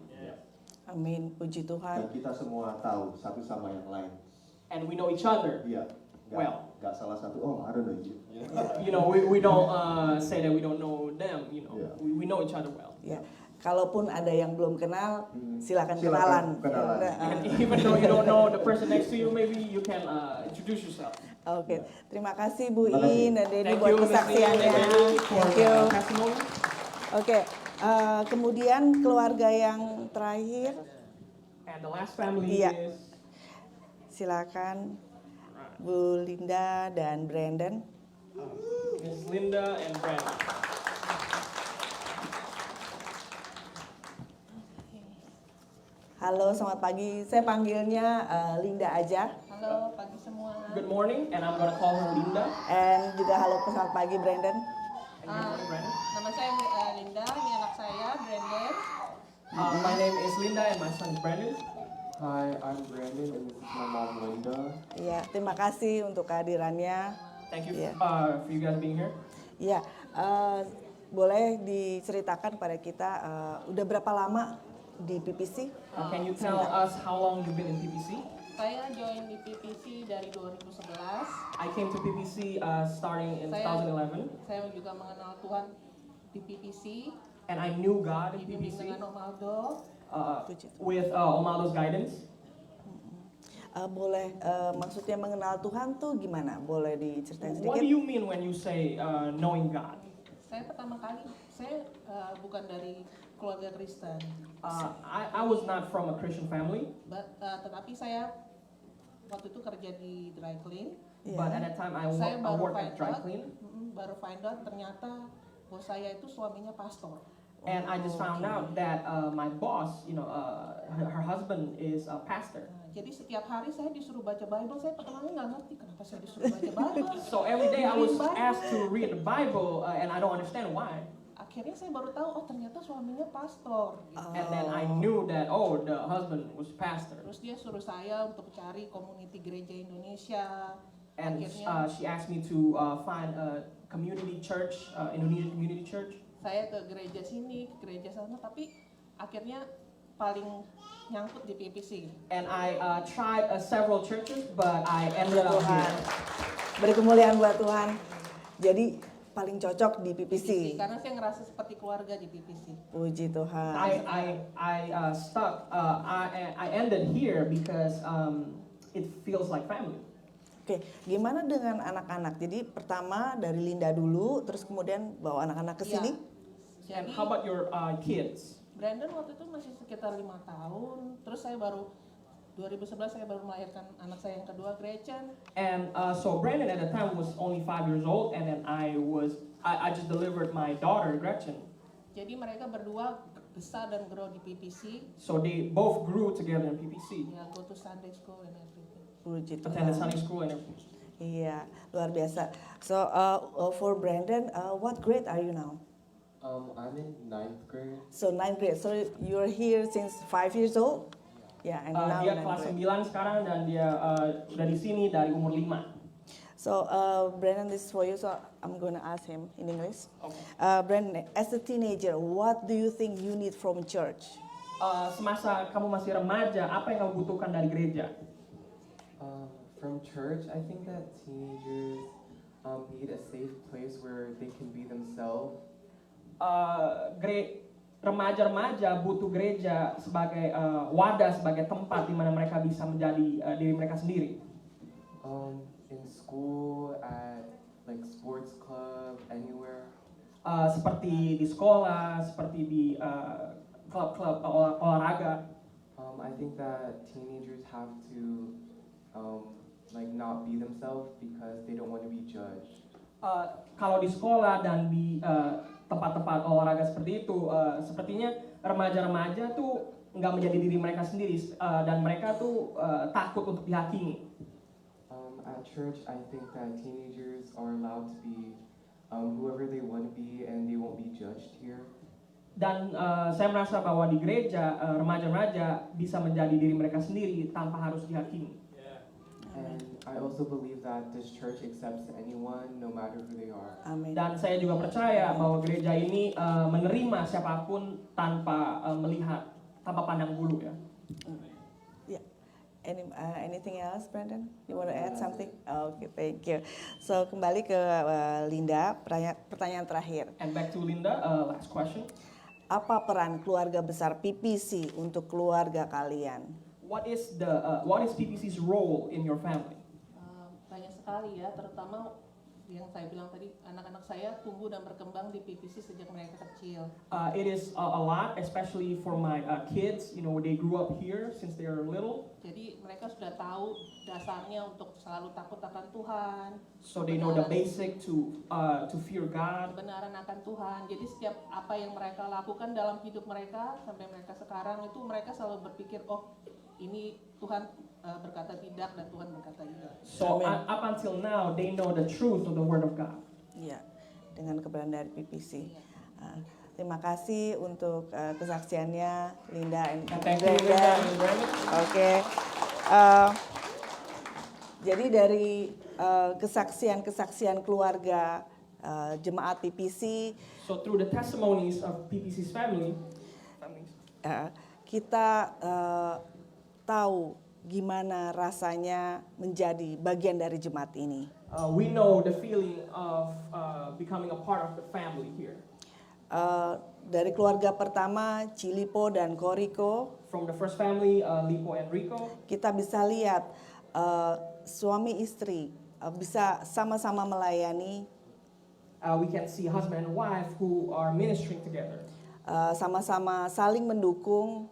Amin, puji Dan Tuhan. kita semua tahu satu sama yang lain. And we know each other. Iya, Well. nggak salah satu. Oh, I don't know you. You know, we don't say that we don't know them. You know, Yeah. we know each other well. Ya, Kalaupun ada yang belum kenal, silakan kenalan. And even though you don't know the person next to you, maybe you can introduce yourself. Oke, terima kasih Bu In dan Denny Thank buat you, Miss kesaksiannya. Lee, for Thank you. testimony. Oke, kemudian keluarga yang terakhir, And the last family Iya. is silakan Bu Linda dan Brandon. Miss Linda and Brandon. Halo, selamat pagi. Saya panggilnya Linda aja. Halo, pagi semua. Good morning, and I'm gonna call her Linda. And juga halo, selamat pagi Brandon. And good morning, Brandon. Nama saya Linda, ini anak saya Brandon. My name is Linda, and my son is Brandon. Hi, I'm Brandon and this is my mom Linda. Iya, terima kasih untuk kehadirannya. Thank you Iya. for you guys being here. Iya, boleh diceritakan pada kita udah berapa lama di PPC? Can you tell us how long you've been in PPC? Saya join di PPC dari 2011. I came to PPC starting in Saya- 2011, Saya juga mengenal Tuhan di PPC, and I knew God in dibimbing PPC dengan Om Aldo. with Omaldo's guidance. Boleh, maksudnya mengenal Tuhan tuh gimana? Boleh diceritain What do sedikit? you mean when you say knowing God? Saya pertama kali, saya bukan dari keluarga Kristen, I was not from a Christian family, tetapi saya waktu itu kerja di dry clean. but at that time I Saya worked at dry out, clean, baru find out ternyata bos saya itu suaminya pastor. and I just found out that my boss, her husband is a pastor. Jadi setiap hari saya disuruh baca Bible, saya pertamanya nggak ngerti kenapa saya disuruh baca Bible. So every day I was Reading Bible. asked to read the Bible, and I don't understand why. Akhirnya saya baru tahu, oh ternyata suaminya pastor. Gitu. And then I knew that, oh, the husband was pastor. Terus dia suruh saya untuk cari community gereja Indonesia. And Akhirnya she asked me to find a community church, Indonesian community church. saya ke gereja sini, ke gereja sana, tapi akhirnya paling nyangkut di PPC. And I tried several churches, but I ended up Tuhan, here. beri kemuliaan buat Tuhan. Jadi paling cocok di PPC. Karena saya ngerasa seperti keluarga di PPC. Puji Tuhan. I stuck. I ended here because it feels like family. Oke, gimana dengan anak-anak? Jadi pertama dari Linda dulu, terus kemudian bawa anak-anak ke sini. And how about your kids? Brandon waktu itu masih sekitar 5 tahun. Terus saya baru 2011 saya baru melahirkan anak saya yang kedua, Gretchen. And so Brandon at the time was only 5 years old, and then I just delivered my daughter Gretchen. Jadi mereka berdua besar dan grow di PPC. So they both grew together in PPC. Ya, go to Sunday school and everything. Puji Attended Tuhan. Sunday school and everything. Iya, luar biasa. So for Brandon, what grade are you now? I'm in 9th grade. So 9th grade. So you're here since 5 years old? Yeah, and now Dia 9th kelas grade. 9 sekarang, dan dia udah di sini dari umur 5. So Brandon, this is for you. So I'm gonna ask him in English. Okay. Brandon, as a teenager, what do you think you need from church? Semasa kamu masih remaja, apa yang kamu butuhkan dari gereja? From church, I think that teenagers need a safe place where they can be themselves. Remaja-remaja butuh gereja sebagai wadah, sebagai tempat di mana mereka bisa menjadi diri mereka sendiri. In school, at like sports club, anywhere. Seperti di sekolah, seperti di klub-klub olahraga. I think that teenagers have to like not be themselves because they don't want to be judged. Kalau di sekolah dan di tempat-tempat olahraga seperti itu, sepertinya remaja-remaja tuh nggak menjadi diri mereka sendiri, dan mereka tuh takut untuk dihakimi. At church, I think that teenagers are allowed to be whoever they want to be and they won't be judged here. Dan saya merasa bahwa di gereja remaja-remaja bisa menjadi diri mereka sendiri tanpa harus dihakimi. And I also believe that this church accepts anyone, no matter who they are. Amin. Dan saya juga percaya bahwa gereja ini menerima siapapun tanpa melihat, tanpa pandang bulu ya. Yeah. Anything else, Brandon? You want to add something? Okay, thank you. So kembali ke Linda, pertanyaan terakhir. And back to Linda, last question. apa peran keluarga besar PPC untuk keluarga kalian? What is PPC's role in your family? Banyak sekali ya, terutama yang saya bilang tadi, anak-anak saya tumbuh dan berkembang di PPC sejak mereka kecil. It is a lot, especially for my kids. You know, they grew up here since they are little. Jadi mereka sudah tahu dasarnya untuk selalu takut akan Tuhan. So they know the basic to fear God. Kebenaran akan Tuhan. Jadi setiap apa yang mereka lakukan dalam hidup mereka sampai mereka sekarang itu mereka selalu berpikir, oh ini Tuhan berkata tidak dan Tuhan berkata iya. So up until now they know the truth of the Word of God. Iya, dengan kebenaran dari PPC. Terima kasih untuk kesaksiannya Linda and Brandon. Oke. Jadi dari kesaksian keluarga jemaat PPC, so through the testimonies of PPC's families, kita tahu gimana rasanya menjadi bagian dari jemaat ini. We know the feeling of becoming a part of the family here. Dari keluarga pertama Cilipo dan Koriko, from the first family, Lipo and Rico, kita bisa lihat suami istri bisa sama-sama melayani. We can see husband and wife who are ministering together. Sama-sama saling mendukung.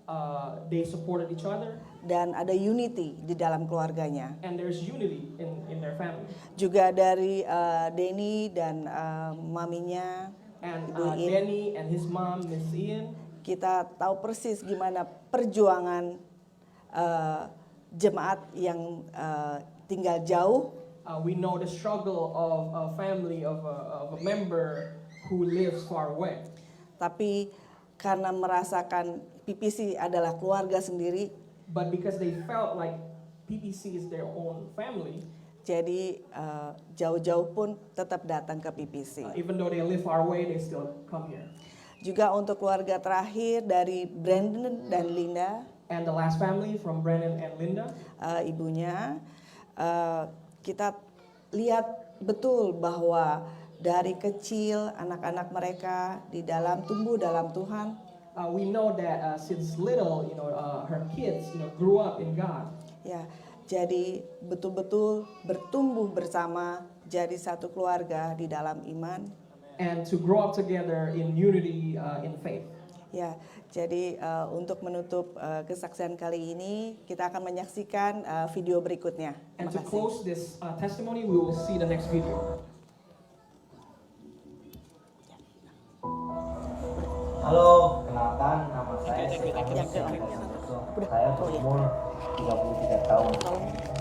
They supported each other. Dan ada unity di dalam keluarganya. And there's unity in their family. Juga dari Denny dan maminya, and Ibu In, Denny and his mom, Miss Ian. Kita tahu persis gimana perjuangan jemaat yang tinggal jauh. We know the struggle of a family of a member who lives far away. Tapi karena merasakan PPC adalah keluarga sendiri, but because they felt like PPC is their own family, jadi jauh-jauh pun tetap datang ke PPC. Even though they live far away, they still come here. Juga untuk keluarga terakhir dari Brandon dan Linda. And the last family from Brandon and Linda. Ibunya, kita lihat betul bahwa dari kecil anak-anak mereka tumbuh dalam Tuhan. We know that since little, her kids, grew up in God. Ya, jadi betul-betul bertumbuh bersama, jadi satu keluarga di dalam iman. And to grow up together in unity, in faith. Ya, jadi untuk menutup kesaksian kali ini, kita akan menyaksikan video berikutnya. And to close this testimony, we will see the next video. Halo, kenalkan nama saya Saya berumur 33 tahun.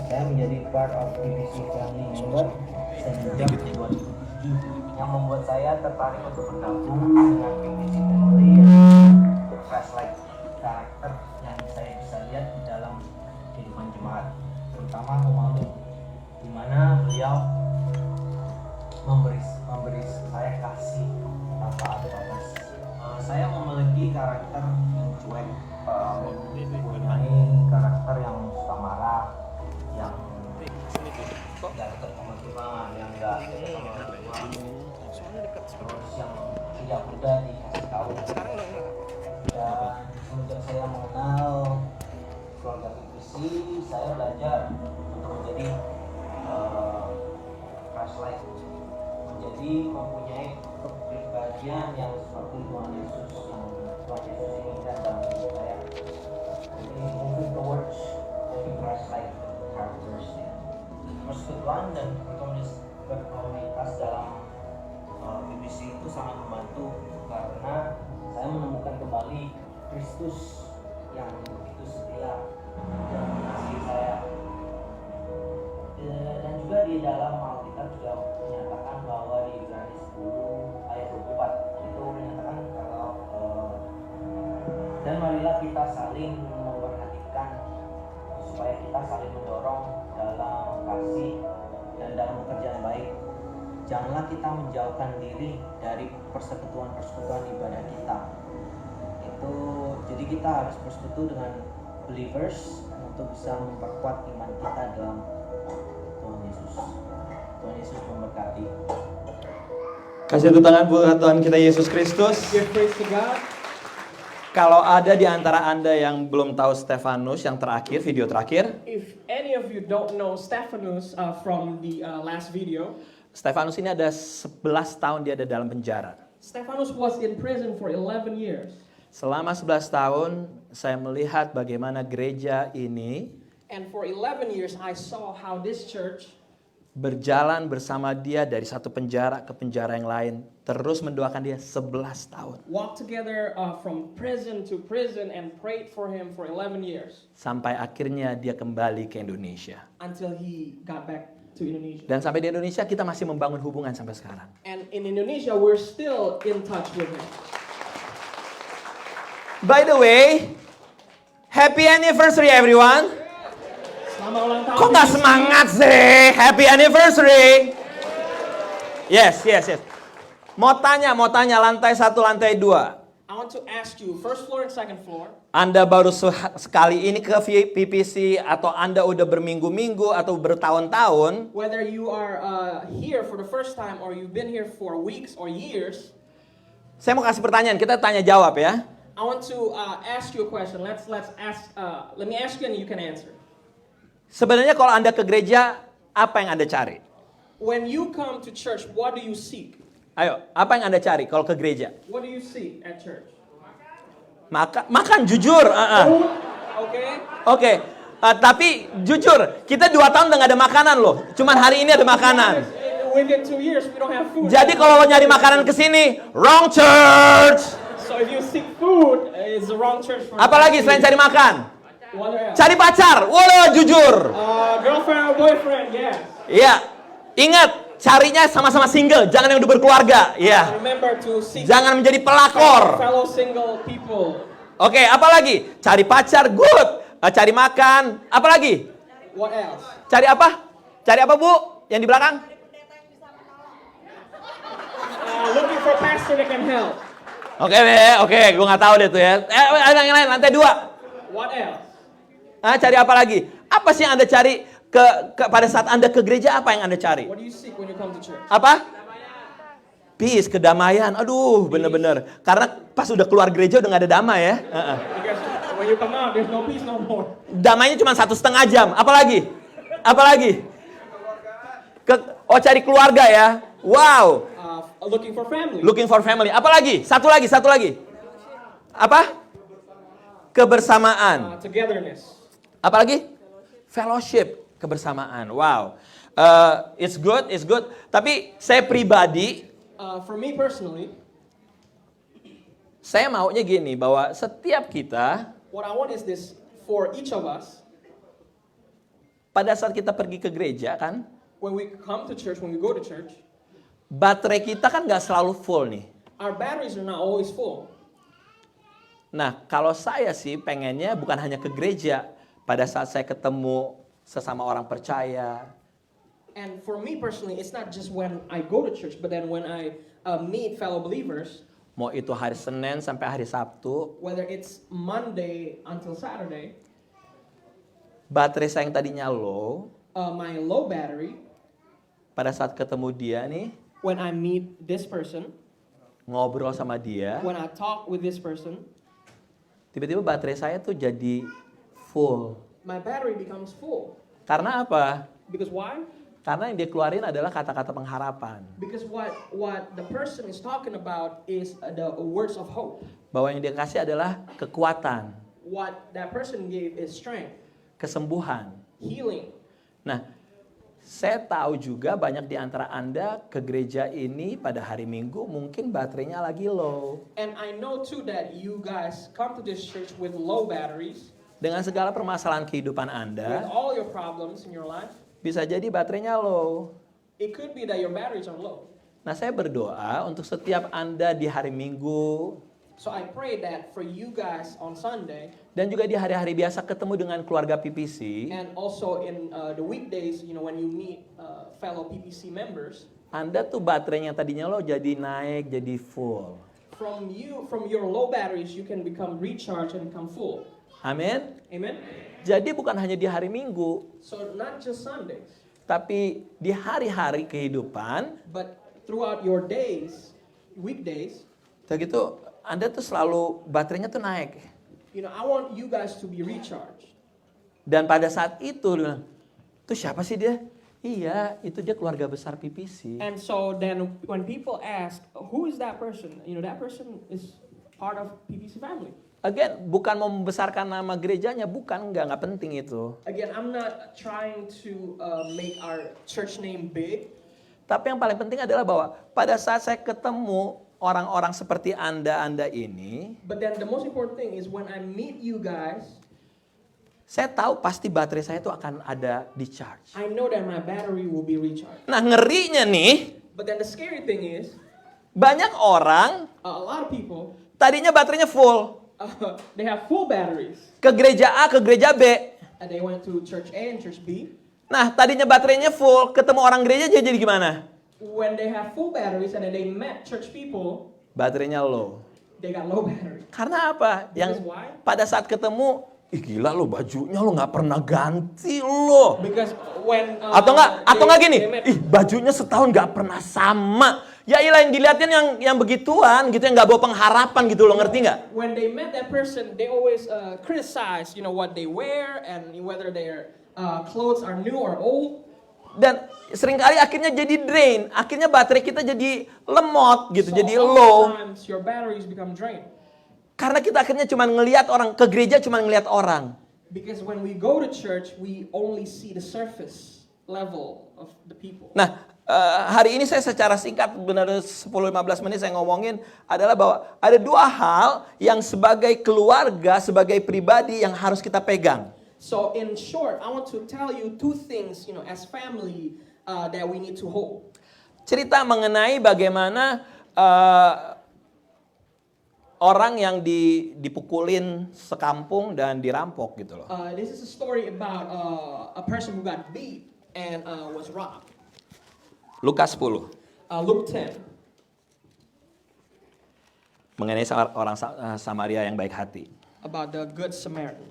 Saya menjadi part of PPC family member sejak 2007. Yang membuat saya tertarik untuk bergabung dengan PPC family flashlight karakter yang saya bisa lihat di dalam kehidupan jemaat, terutama Umaru, di mana beliau memberi saya kasih tanpa ada batas. Saya memiliki karakter yang cuek, mempunyai karakter yang suka marah, yang nggak dekat sama Tuhan, yang nggak dekat sama Tuhan, terus yang tidak mudah dikasih tahu. Dan semenjak saya mengenal keluarga PPC, saya belajar untuk menjadi flashlight, menjadi mempunyai kepribadian yang seperti Tuhan Yesus inginkan dalam hidup saya. Jadi moving towards having Christ-like characters. Persekutuan dan berkomunitas dalam PPC itu sangat membantu karena saya menemukan kembali Kristus yang begitu setia dan mengasihi saya. Dan juga di dalam Alkitab juga menyatakan bahwa di Ibrani 10 ayat 24 itu menyatakan kalau dan marilah kita saling memperhatikan supaya kita saling mendorong dalam kasih dan dalam pekerjaan baik. Janganlah kita menjauhkan diri dari persekutuan-persekutuan ibadah kita. Itu jadi kita harus bersekutu dengan believers untuk bisa memperkuat iman kita dalam Tuhan Yesus. Tuhan Yesus memberkati. Kasih tepuk tangan buat Tuhan kita Yesus Kristus. Give praise to God. Kalau ada di antara Anda yang belum tahu Stefanus yang terakhir, video terakhir, If any of you don't know Stephanus from the last video, Stefanus ini ada 11 tahun dia ada dalam penjara. Stephanus was in prison for 11 years. Selama 11 tahun saya melihat bagaimana gereja ini And for 11 years I saw how this church berjalan bersama dia dari satu penjara ke penjara yang lain, terus mendoakan dia 11 tahun. walked together from prison to prison and prayed for him for 11 years Sampai akhirnya dia kembali ke Indonesia. until he got back to Indonesia. Dan sampai di Indonesia kita masih membangun hubungan sampai sekarang. And in Indonesia we're still in touch with him. By the way, happy anniversary everyone. Selamat ulang tahun. Kok nggak semangat sih? Happy anniversary. Yes. Mau tanya lantai 1, lantai 2. I want to ask you, first floor and second floor, Anda baru sekali ini ke PPC atau Anda udah berminggu-minggu atau bertahun-tahun, whether you are here for the first time or you've been here for weeks or years, saya mau kasih pertanyaan, kita tanya jawab ya. I want to ask you a question. Let me ask you and you can answer. Sebenarnya kalau Anda ke gereja, apa yang Anda cari? When you come to church, what do you seek? Ayo, apa yang Anda cari kalau ke gereja? What do you seek at church? Makan jujur. Oke. Tapi jujur, kita 2 tahun udah gak ada makanan loh. Cuman hari ini ada makanan. Within 2 years, we don't have food. Jadi kalau lo nyari makanan ke sini, wrong church. So if you seek food, it's the wrong church for. Apalagi selain cari makan? What else? Cari pacar. Waduh, jujur. Girlfriend or boyfriend, yes. Iya. Ingat, carinya sama-sama single, jangan yang udah berkeluarga. Iya. Remember to seek. Jangan menjadi pelakor. Fellow single people. Oke, apalagi? Cari pacar, good. Cari makan, apalagi? What else? Cari apa? Cari apa, Bu? Yang di belakang? Looking for pastor that can help. Oke, gue nggak tahu deh tuh ya. Ada yang lain, lantai 2. What else? Cari apa lagi? Apa sih yang Anda cari pada saat Anda ke gereja? Apa yang Anda cari? What do you seek when you come to church? Apa? Peace, kedamaian. Aduh, bener-bener. Karena pas udah keluar gereja udah nggak ada damai ya. Because when you come out, there's no peace no more. Damainya cuma 1,5 jam. Apalagi? Cari keluarga ya. Wow. Looking for family. Looking for family. Apalagi? Satu lagi. Apa? Kebersamaan. Togetherness. Apalagi? Fellowship, kebersamaan. Wow. It's good. Tapi saya pribadi, For me personally, saya maunya gini, bahwa setiap kita, what I want is this for each of us. pada saat kita pergi ke gereja kan, When we come to church, when we go to church, baterai kita kan nggak selalu full nih. our batteries are not always full. Nah, kalau saya sih pengennya bukan hanya ke gereja, pada saat saya ketemu sesama orang percaya. And for me personally, it's not just when I go to church, but then when I meet fellow believers, Mau itu hari Senin sampai hari Sabtu, whether it's Monday until Saturday, baterai saya yang tadinya low, my low battery, pada saat ketemu dia nih, when I meet this person, ngobrol sama dia, when I talk with this person, tiba-tiba baterai saya tuh jadi full. my battery becomes full. Karena apa? Because why? Karena yang dia keluarin adalah kata-kata pengharapan. Because what the person is talking about is the words of hope. Bahwa yang dia kasih adalah kekuatan, What that person gave is strength, kesembuhan. healing. Nah, saya tahu juga banyak di antara Anda ke gereja ini pada hari Minggu mungkin baterainya lagi low. And I know too that you guys come to this church with low batteries, Dengan segala permasalahan kehidupan with Anda, all your problems in your life. bisa jadi baterainya low. It could be that your batteries are low. Nah, saya berdoa untuk setiap Anda di hari Minggu So I pray that for you guys on Sunday dan juga di hari-hari biasa ketemu dengan keluarga PPC, and also in the weekdays, when you meet fellow PPC members, Anda tuh baterainya tadinya low jadi naik, jadi full. from your low batteries, you can become recharged and become full. Amin. Amen? Jadi bukan hanya di hari Minggu, So not just Sundays, tapi di hari-hari kehidupan but throughout your days, weekdays, Udah gitu, Anda tuh selalu baterainya tuh naik. You know, I want you guys to be recharged. Dan pada saat itu, dia bilang, itu siapa sih dia? Iya, itu dia keluarga besar PPC. And so then when people ask, who is that person? You know, that person is part of PPC family. Again, bukan mau membesarkan nama gerejanya, bukan, nggak penting itu. Again, I'm not trying to make our church name big. Tapi yang paling penting adalah bahwa pada saat saya ketemu orang-orang seperti Anda ini, But then the most important thing is when I meet you guys, saya tahu pasti baterai saya itu akan ada di charge. I know that my battery will be recharged. Nah, ngerinya nih, But then the scary thing is, banyak orang a lot of people, tadinya baterainya full. They have full batteries. Ke gereja A, ke gereja B. And they went to church A and church B. Nah, tadinya baterainya full, ketemu orang gereja jadi gimana? When they have full batteries and then they met church people, Baterainya low. they got low battery. Karena apa? Yang Because why? pada saat ketemu, ih gila lo bajunya lo nggak pernah ganti lo. Because when Atau nggak gini, they met- ih bajunya setahun nggak pernah sama. Ya ilah yang dilihatin yang begituan gitu, yang nggak bawa pengharapan gitu, lo ngerti nggak? when they met that person, they always criticize, you know, what they wear and whether their clothes are new or old. Dan seringkali akhirnya jadi drain, akhirnya baterai kita jadi lemot gitu, So jadi low. oftentimes your batteries become drained. Karena kita akhirnya cuma ngelihat orang, ke gereja cuma ngelihat orang. Because when we go to church, we only see the surface level of the people. Nah, hari ini saya secara singkat, benar 10-15 menit saya ngomongin adalah bahwa ada dua hal yang sebagai keluarga, sebagai pribadi yang harus kita pegang. So in short, I want to tell you two things, you know, as family that we need to hold. Cerita mengenai bagaimana orang yang dipukulin sekampung dan dirampok gitu loh. This is a story about a person who got beat and was robbed. Lukas 10. Luke 10. Mengenai orang Samaria yang baik hati. About the Good Samaritan.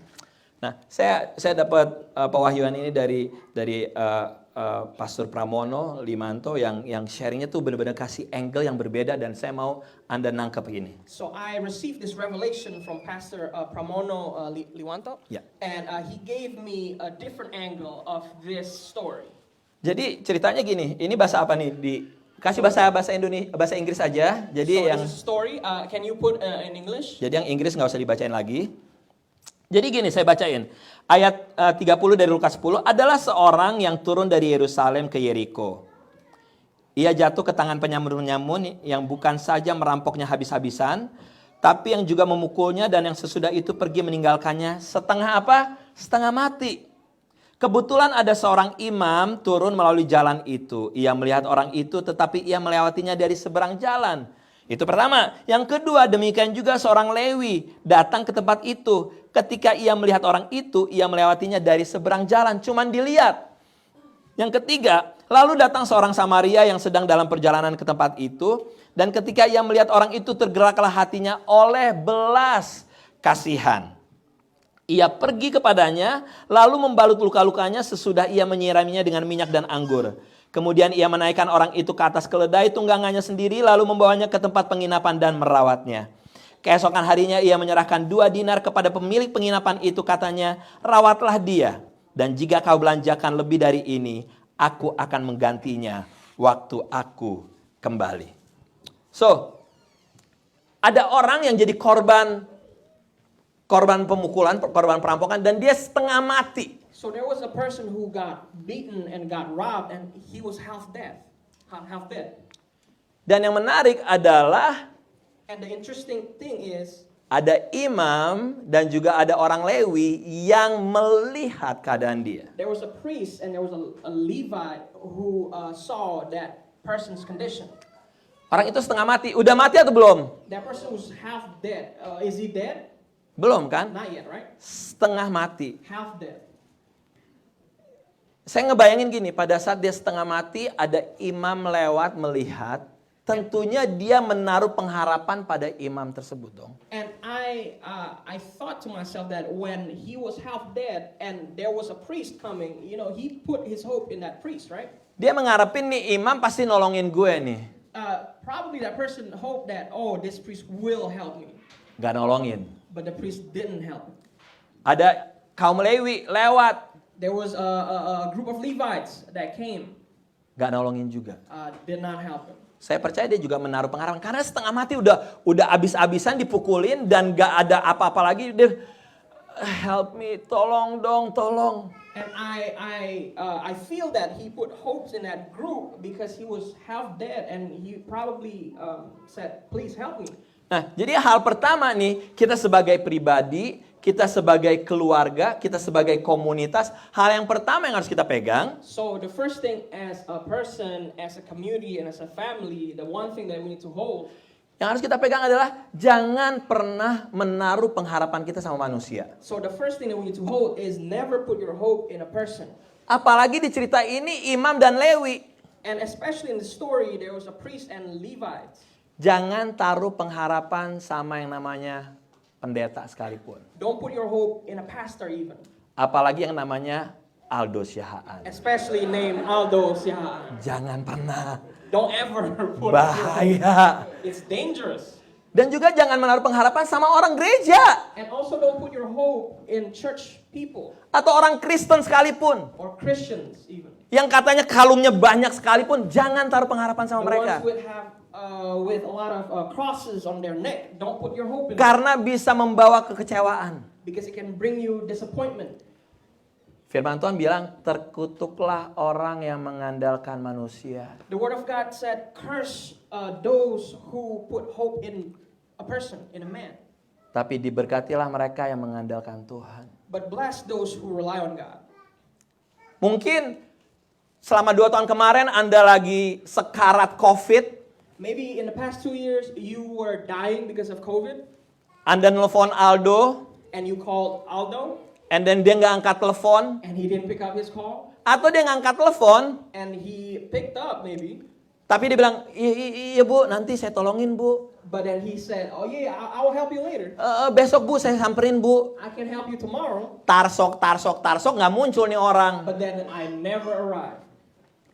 Nah, saya dapat pewahyuan ini dari Pastor Pramono Limanto yang sharingnya tuh benar-benar kasih angle yang berbeda dan saya mau Anda nangkep ini. So I received this revelation from Pastor Pramono Liwanto, Ya. and he gave me a different angle of this story. Jadi ceritanya gini, ini bahasa apa nih? Kasih bahasa Indonesia, bahasa Inggris aja. Jadi So yang this is a story. Can you put in English? Jadi yang Inggris nggak usah dibacain lagi. Jadi gini, saya bacain. Ayat 30 dari Lukas 10, adalah seorang yang turun dari Yerusalem ke Yeriko. Ia jatuh ke tangan penyamun-penyamun yang bukan saja merampoknya habis-habisan, tapi yang juga memukulnya dan yang sesudah itu pergi meninggalkannya setengah apa? Setengah mati. Kebetulan ada seorang imam turun melalui jalan itu. Ia melihat orang itu tetapi ia melewatinya dari seberang jalan. Itu pertama. Yang kedua, demikian juga seorang Lewi datang ke tempat itu. Ketika ia melihat orang itu, ia melewatinya dari seberang jalan. Cuman dilihat. Yang ketiga, lalu datang seorang Samaria yang sedang dalam perjalanan ke tempat itu. Dan ketika ia melihat orang itu, tergeraklah hatinya oleh belas kasihan. Ia pergi kepadanya, lalu membalut luka-lukanya sesudah ia menyiraminya dengan minyak dan anggur. Kemudian ia menaikkan orang itu ke atas keledai tunggangannya sendiri, lalu membawanya ke tempat penginapan dan merawatnya. Keesokan harinya ia menyerahkan 2 dinar kepada pemilik penginapan itu, katanya, rawatlah dia. Dan jika kau belanjakan lebih dari ini, aku akan menggantinya waktu aku kembali. So, ada orang yang jadi korban pemukulan, korban perampokan, dan dia setengah mati. So there was a person who got beaten and got robbed, and he was half dead. Dan yang menarik adalah And the interesting thing is, ada imam dan juga ada orang Lewi yang melihat keadaan dia. there was a priest and there was a Levite who saw that person's condition. Orang itu setengah mati. Udah mati atau belum? That person was half dead. Is he dead? Belum kan? Not yet, right? Setengah mati. Half dead. Saya ngebayangin gini, pada saat dia setengah mati, ada imam lewat melihat. Tentunya dia menaruh pengharapan pada imam tersebut dong. And I thought to myself that when he was half dead and there was a priest coming, you know, he put his hope in that priest, right? Dia mengharapin nih imam pasti nolongin gue nih. Probably probably that person hoped that, oh, this priest will help me. Gak nolongin. But the priest didn't help. Ada kaum Lewi lewat, There was a group of Levites that came, gak nolongin juga. did not help him. Saya percaya dia juga menaruh pengharapan karena setengah mati udah abis-abisan dipukulin dan gak ada apa-apa lagi. Dia help me, tolong dong, tolong. And I feel that he put hopes in that group because he was half dead and he probably said, please help me. Nah, jadi hal pertama nih, kita sebagai pribadi, kita sebagai keluarga, kita sebagai komunitas, hal yang pertama yang harus kita pegang. So the first thing as a person, as a community, and as a family, the one thing that we need to hold, Yang harus kita pegang adalah jangan pernah menaruh pengharapan kita sama manusia. So the first thing that we need to hold is never put your hope in a person. Apalagi di cerita ini Imam dan Lewi. And especially in the story there was a priest and Levites. Jangan taruh pengharapan sama yang namanya pendeta sekalipun. Don't put your hope in a pastor even. Apalagi yang namanya Aldo Siahaan. Especially named Aldo Siahaan. Jangan pernah. Don't ever put Bahaya. It's dangerous. Dan juga jangan menaruh pengharapan sama orang gereja. And also don't put your hope in church people. Atau orang Kristen sekalipun. Or Christians even. Yang katanya kalungnya banyak sekalipun, jangan taruh pengharapan sama mereka. The ones with a lot of crosses on their neck, don't put your hope in. Karena bisa membawa kekecewaan. Because it can bring you disappointment. Firman Tuhan bilang, terkutuklah orang yang mengandalkan manusia. The word of God said, curse those who put hope in a person, in a man. Tapi diberkatilah mereka yang mengandalkan Tuhan. But bless those who rely on God. Mungkin selama 2 tahun kemarin Anda lagi sekarat COVID. Maybe in the past 2 years you were dying because of COVID. Anda nelfon Aldo. And you called Aldo. And then dia nggak angkat telepon. And he didn't pick up his call. Atau dia ngangkat telepon. And he picked up maybe. Tapi dia bilang, iya bu, nanti saya tolongin bu. But then he said, oh yeah, I will help you later. Besok bu, saya samperin bu. I can help you tomorrow. Tarsok, nggak muncul nih orang. But then I never arrived.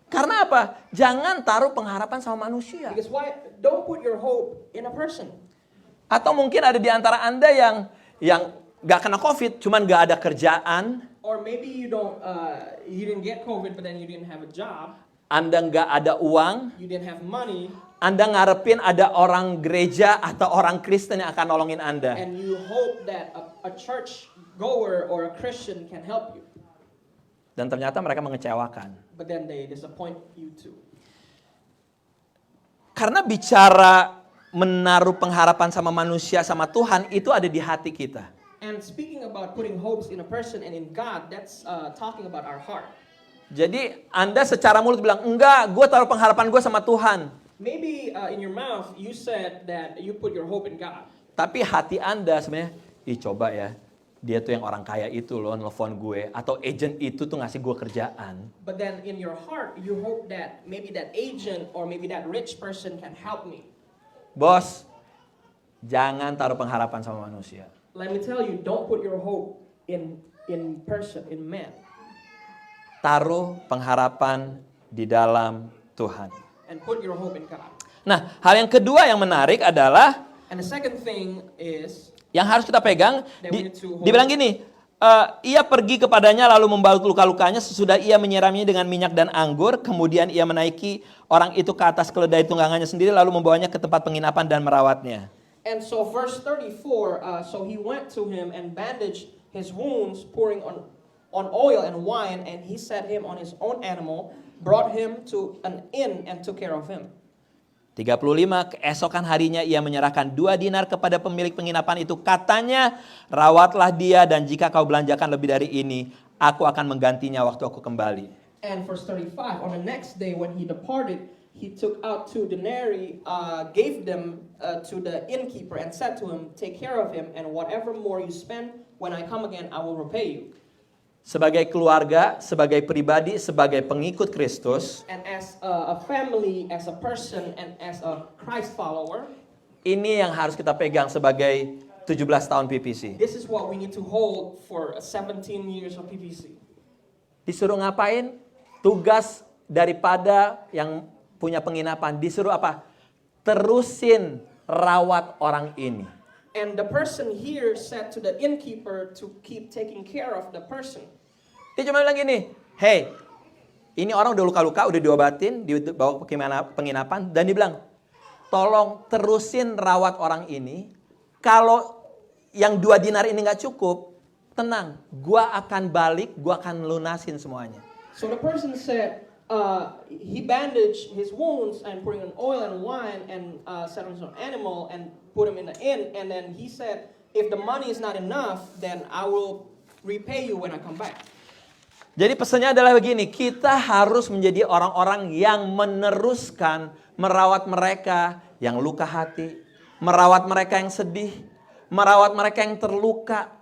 Karena apa? Jangan taruh pengharapan sama manusia. Because why? Don't put your hope in a person. Atau mungkin ada di antara Anda yang gak kena COVID, cuman gak ada kerjaan. Or maybe you didn't get COVID, but then you didn't have a job. Anda gak ada uang. You didn't have money. Anda ngarepin ada orang gereja atau orang Kristen yang akan nolongin Anda. And you hope that a church goer or a Christian can help you. Dan ternyata mereka mengecewakan. But then they disappoint you too. Karena bicara menaruh pengharapan sama manusia, sama Tuhan, itu ada di hati kita. And speaking about putting hopes in a person and in God, that's talking about our heart. Jadi Anda secara mulut bilang, enggak, gue taruh pengharapan gue sama Tuhan. Maybe in your mouth you said that you put your hope in God. Tapi hati Anda sebenarnya, coba ya, dia tuh yang orang kaya itu loh nelfon gue. Atau agent itu tuh ngasih gue kerjaan. But then in your heart you hope that maybe that agent or maybe that rich person can help me. Bos, jangan taruh pengharapan sama manusia. Let me tell you, don't put your hope in person, in man. Taruh pengharapan di dalam Tuhan. And put your hope in God. Nah, hal yang kedua yang menarik adalah And the second thing is yang harus kita pegang, dibilang gini, ia pergi kepadanya lalu membalut luka-lukanya sesudah ia menyiramnya dengan minyak dan anggur. Kemudian ia menaiki orang itu ke atas keledai tunggangannya sendiri lalu membawanya ke tempat penginapan dan merawatnya. And so verse 34, so he went to him and bandaged his wounds, pouring on oil and wine, and he set him on his own animal, brought him to an inn and took care of him. 35, keesokan harinya ia menyerahkan 2 dinar kepada pemilik penginapan itu. Katanya, rawatlah dia dan jika kau belanjakan lebih dari ini, aku akan menggantinya waktu aku kembali. And verse 35, on the next day when he departed, he took out 2 denarii, gave them to the innkeeper and said to him, take care of him and whatever more you spend, when I come again, I will repay you. Sebagai keluarga, sebagai pribadi, sebagai pengikut Kristus, And as a family, as a person, and as a Christ follower, ini yang harus kita pegang sebagai 17 tahun PPC. this is what we need to hold for 17 years of PPC. Disuruh ngapain? Tugas daripada yang punya penginapan. Disuruh apa? terusin rawat orang ini. And the person here said to the innkeeper to keep taking care of the person. Dia cuma bilang gini, hey, ini orang udah luka-luka, udah diobatin, dibawa ke penginapan, dan dia bilang, tolong terusin rawat orang ini. Kalau yang 2 dinar ini nggak cukup, tenang, gua akan balik, gua akan lunasin semuanya. So the person said, he bandaged his wounds and putting in oil and wine and set on some animal and put him in the inn. And then he said, if the money is not enough, then I will repay you when I come back. Jadi pesannya adalah begini, kita harus menjadi orang-orang yang meneruskan merawat mereka yang luka hati, merawat mereka yang sedih, merawat mereka yang terluka,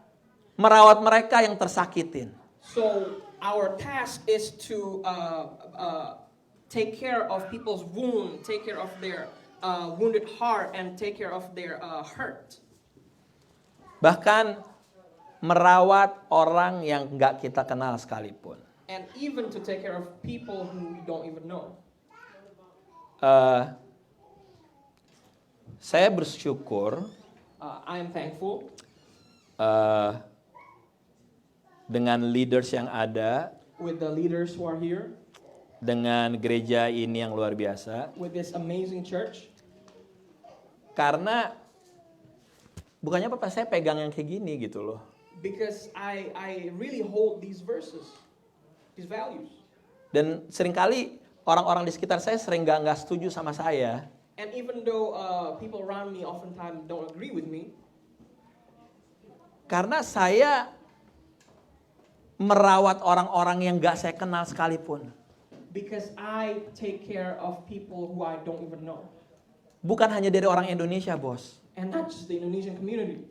merawat mereka yang tersakitin. So our task is to take care of people's wound, take care of their wounded heart, and take care of their hurt. Bahkan merawat orang yang nggak kita kenal sekalipun. And even to take care of people who we don't even know. Saya bersyukur I am thankful dengan leaders yang ada, with the leaders who are here, dengan gereja ini yang luar biasa. with this amazing church. Karena bukannya apa saya pegang yang kayak gini gitu loh. Because I really hold these verses, these values. Dan seringkali orang-orang di sekitar saya sering nggak setuju sama saya. And even though people around me oftentimes don't agree with me, karena saya merawat orang-orang yang nggak saya kenal sekalipun. because I take care of people who I don't even know. Bukan hanya dari orang Indonesia, bos. And not just the Indonesian community.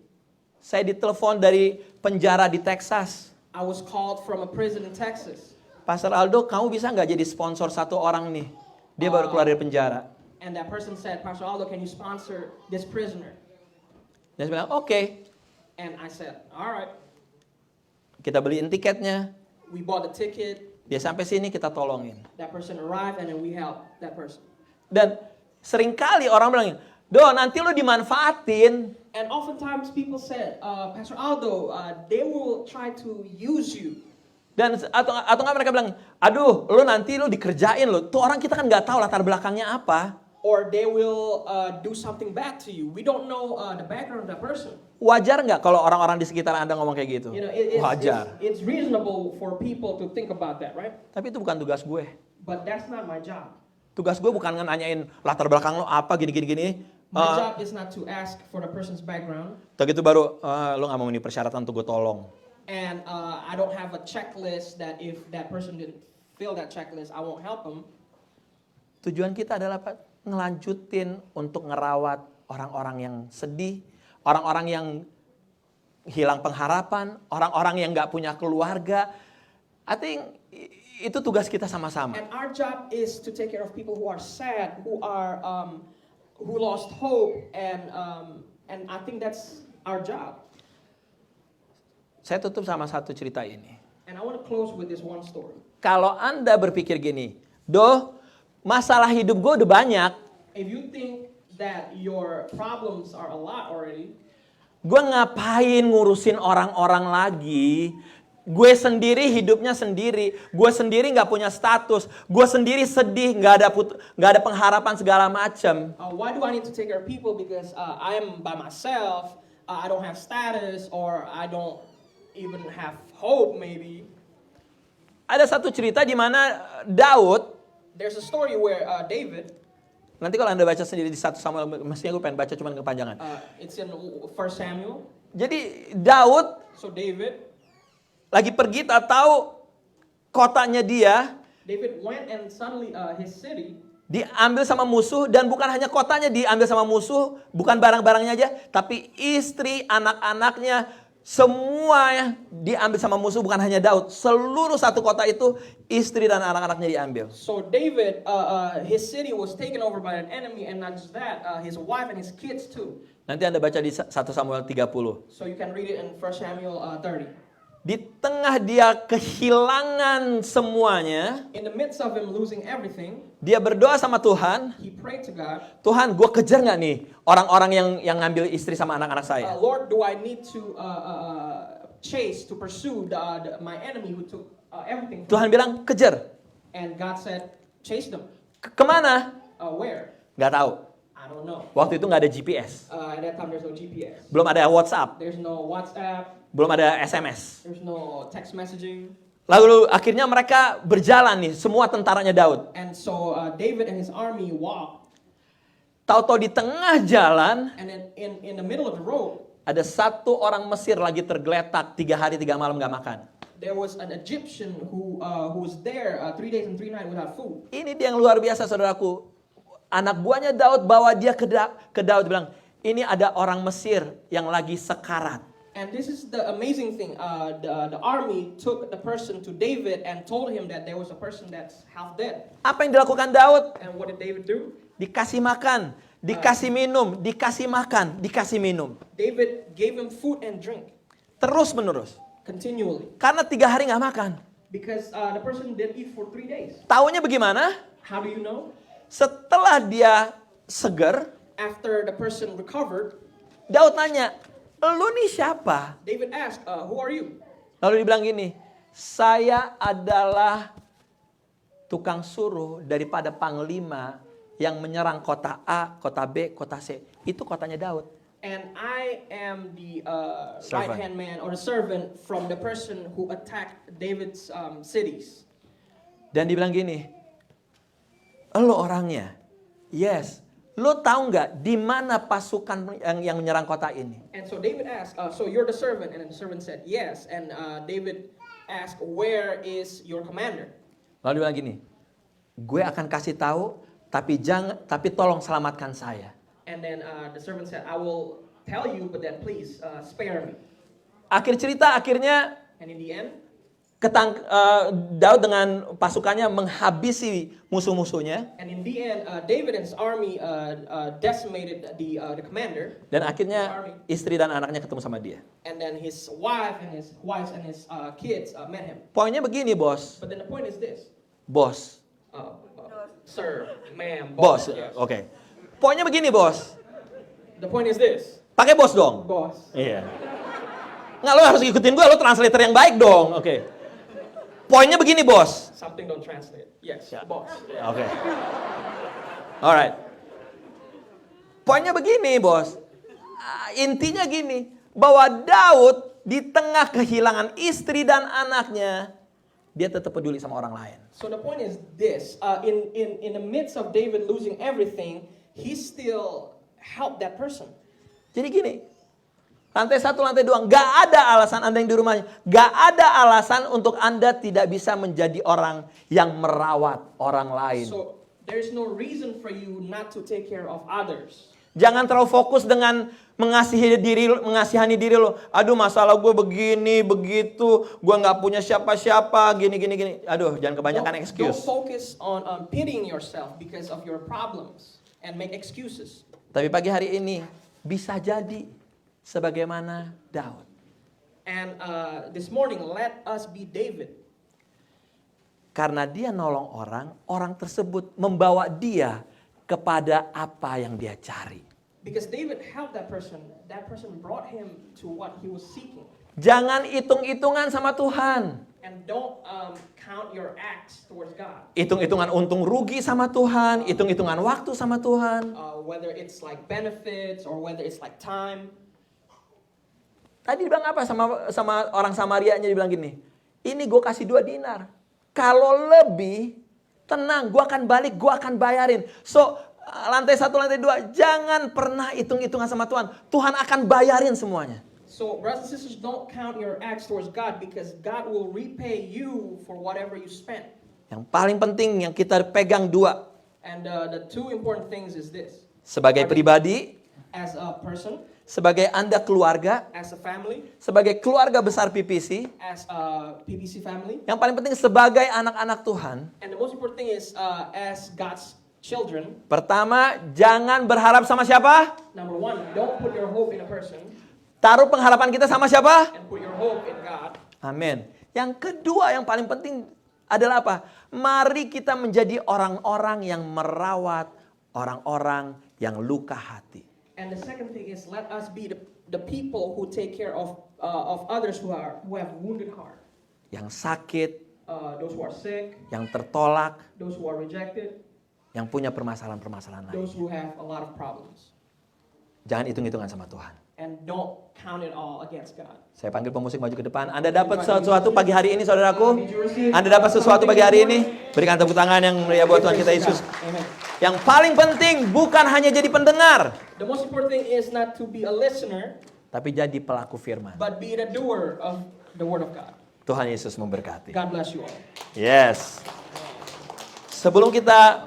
Saya ditelepon dari penjara di Texas. I was called from a prison in Texas. Pastor Aldo, kamu bisa nggak jadi sponsor satu orang nih? Dia baru keluar dari penjara. And that person said, Pastor Aldo, can you sponsor this prisoner? Dan saya bilang, oke. And I said, all right. Kita beliin tiketnya. We bought the ticket. Dia sampai sini, kita tolongin. That person arrived and then we helped that person. Dan seringkali orang bilang, Do, nanti lo dimanfaatin. And oftentimes people said, Pastor Aldo, they will try to use you. Dan atau nggak mereka bilang, aduh, lo nanti lo dikerjain lo. Tuh orang kita kan nggak tahu latar belakangnya apa. Or they will do something bad to you. We don't know the background of that person. Wajar nggak kalau orang-orang di sekitar Anda ngomong kayak gitu? You know, Wajar. it's reasonable for people to think about that, right? Tapi itu bukan tugas gue. But that's not my job. Tugas gue bukan nanyain latar belakang lo apa gini-gini. My job is not to ask for the person's background. Begitu baru lo nggak memenuhi persyaratan untuk gue tolong. And I don't have a checklist that if that person didn't fill that checklist, I won't help them. Tujuan kita adalah ngelanjutin untuk ngerawat orang-orang yang sedih, orang-orang yang hilang pengharapan, orang-orang yang nggak punya keluarga. I think itu tugas kita sama-sama. And our job is to take care of people who are sad, who are who lost hope, and I think that's our job. Saya tutup sama satu cerita ini. And I want to close with this one story. Kalau Anda berpikir gini, Do, masalah hidup gue udah banyak. If you think that your problems are a lot already, gue ngapain ngurusin orang-orang lagi? Gue sendiri hidupnya sendiri, gue sendiri nggak punya status, gue sendiri sedih, nggak ada pengharapan segala macam. why do I need to take care of people? Because I am by myself. I don't have status, or I don't even have hope. Maybe. Ada satu cerita di mana Daud. There's a story where David. Nanti kalau Anda baca sendiri di 1 Samuel, mestinya gue pengen baca cuman kepanjangan. It's in 1 Samuel. Jadi Daud. So David. Lagi pergi tak tahu kotanya dia. David went and suddenly his city. Diambil sama musuh, dan bukan hanya kotanya diambil sama musuh, bukan barang-barangnya aja, tapi istri, anak-anaknya, semuanya diambil sama musuh, bukan hanya Daud. Seluruh satu kota itu istri dan anak-anaknya diambil. So David, his city was taken over by an enemy, and not just that, his wife and his kids too. Nanti Anda baca di 1 Samuel 30. So you can read it in 1 Samuel 30. Di tengah dia kehilangan semuanya, in the midst of him losing everything, dia berdoa sama Tuhan, he prayed to God, Tuhan, gue kejar nggak nih orang-orang yang ngambil istri sama anak-anak saya? Lord, do I need to pursue my enemy who took everything from Tuhan me? bilang, kejar. And God said, chase them. Kemana? Where? Nggak tahu. I don't know. Waktu itu nggak ada GPS. At that time, there's no GPS. Belum ada WhatsApp. There's no WhatsApp. Belum ada SMS. There's no text messaging. Lalu akhirnya mereka berjalan nih, semua tentaranya Daud. And so David and his army walked. Tahu-tahu di tengah jalan, And then in the middle of the road, ada satu orang Mesir lagi tergeletak 3 hari 3 malam nggak makan. there was an Egyptian who was there 3 days and 3 nights without food. Ini dia yang luar biasa, saudaraku. Anak buahnya Daud bawa dia ke Daud, bilang, ini ada orang Mesir yang lagi sekarat. And this is the amazing thing. The army took the person to David and told him that there was a person that's half dead. Apa yang dilakukan Daud? And what did David do? Dikasih makan, dikasih minum, dikasih makan, dikasih minum. David gave him food and drink Terus menerus. continually. Karena 3 hari nggak makan. Because the person didn't eat for 3 days. Taunya bagaimana? How do you know? Setelah dia seger, After the person recovered, Daud nanya, lu nih siapa? David asked, who are you? Lalu dibilang gini, saya adalah tukang suruh daripada panglima yang menyerang kota A, kota B, kota C. Itu kotanya Daud. And I am the Servant. right-hand man or the servant from the person who attacked David's cities. Dan dibilang gini, lo orangnya? Yes. Lo tahu nggak di mana pasukan yang menyerang kota ini? And so David asked, so you're the servant? And the servant said, yes. And David asked, where is your commander? Lalu dibilang gini, gue akan kasih tahu, tapi tolong selamatkan saya. And then the servant said, I will tell you, but then please spare me. Akhir cerita, akhirnya And in the end, Daud dengan pasukannya menghabisi musuh-musuhnya. And in the end, David and his army decimated the commander. Dan akhirnya istri dan anaknya ketemu sama dia. And then his wife and his kids met him. Poinnya begini, bos. But then the point is this. Bos. Sir, ma'am, Bos, yes. oke. Poinnya begini, bos. The point is this. Pakai bos dong. Boss. Iya. Nggak, lo harus ikutin gue, lo translator yang baik dong. Oke. Poinnya begini, bos. Something don't translate. Yes, boss. Oke. Alright. Poinnya begini, bos. Intinya gini, bahwa Daud di tengah kehilangan istri dan anaknya, dia tetap peduli sama orang lain. So the point is this. In the midst of David losing everything, he still helped that person. Jadi gini, lantai 1, lantai 2, gak ada alasan Anda yang di rumahnya, gak ada alasan untuk Anda tidak bisa menjadi orang yang merawat orang lain. So there is no reason for you not to take care of others. Jangan terlalu fokus dengan mengasihani diri lo. Aduh, masalah gue begini, begitu, gue gak punya siapa-siapa, gini. Aduh, jangan kebanyakan excuse. Don't focus on pitying yourself because of your problems and make excuses. Tapi pagi hari ini bisa jadi sebagaimana Daud. And this morning, let us be David. Karena dia nolong orang, orang tersebut membawa dia kepada apa yang dia cari. Because David helped that person brought him to what he was seeking. Jangan hitung-hitungan sama Tuhan. And don't count your acts towards God. Hitung-hitungan untung rugi sama Tuhan, hitung-hitungan waktu sama Tuhan. Whether it's like benefits or whether it's like time. Tadi dibilang apa sama orang Samarianya, dibilang gini, ini gue kasih 2 dinar. Kalau lebih, tenang, gue akan balik, gue akan bayarin. So, lantai 1, lantai 2, jangan pernah hitung-hitungan sama Tuhan. Tuhan akan bayarin semuanya. So, brothers and sisters, don't count your acts towards God because God will repay you for whatever you spent. Yang paling penting yang kita pegang 2. And the 2 important things is this. Sebagai pribadi, as a person, sebagai Anda keluarga, as a family, sebagai keluarga besar PPC, as a PPC family, yang paling penting sebagai anak-anak Tuhan. and the most important thing is as God's children. Pertama, jangan berharap sama siapa? Number 1, don't put your hope in a person. Taruh pengharapan kita sama siapa? And put your hope in God. Amin. Yang kedua yang paling penting adalah apa? Mari kita menjadi orang-orang yang merawat orang-orang yang luka hati. And the second thing is, let us be the people who take care of others who have wounded heart. Yang sakit, Those who are sick, yang tertolak, those who are rejected, yang punya permasalahan-permasalahan lain. those who have a lot of problems. Jangan hitung-hitungan sama Tuhan. And don't count it all against God. Saya panggil pemusik maju ke depan. Anda dapat sesuatu pagi hari ini, saudaraku? Anda dapat sesuatu pagi hari ini? Berikan tepuk tangan yang mulia buat Tuhan kita Yesus. Amen. Yang paling penting bukan hanya jadi pendengar, The most important thing is not to be a listener, tapi jadi pelaku firman. but be the doer of the word of God. Tuhan Yesus memberkati. God bless you all. Yes. Sebelum kita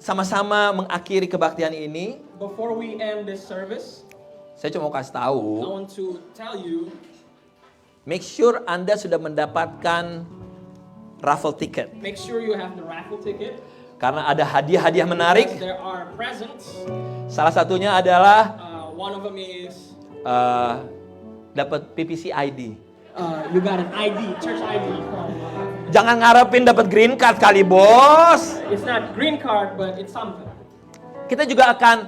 sama-sama mengakhiri kebaktian ini, Before we end this service, saya cuma mau kasih I tahu, want to tell you, make sure Anda sudah mendapatkan raffle ticket. make sure you have the raffle ticket. Karena ada hadiah-hadiah menarik. Because there are presents. Salah satunya adalah One of them is dapat PPC ID. you got an ID, church ID from. Jangan ngarepin dapat green card kali, bos. It's not green card, but it's something. Kita juga akan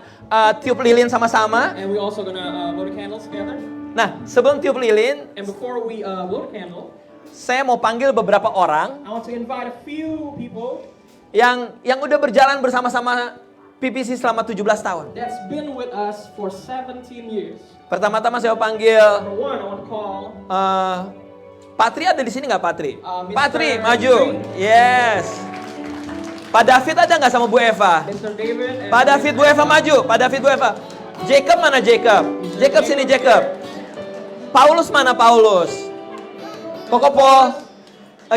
tiup lilin sama-sama. And we also gonna blow the candles together. Nah, sebelum tiup lilin, And before we blow the candle, saya mau panggil beberapa orang I want to invite a few people yang udah berjalan bersama-sama PPC selama 17 tahun. that's been with us for 17 years. Pertama-tama saya mau panggil Number one, I want to call Patri, ada di sini nggak Patri? Mr. Patri, maju. Yes. Pak David ada nggak sama Bu Eva? Mr. David and Pak David, Bu Eva maju. Pak David, Bu Eva. Jacob mana Jacob? Jacob sini Jacob. Paulus mana Paulus? Kokopo.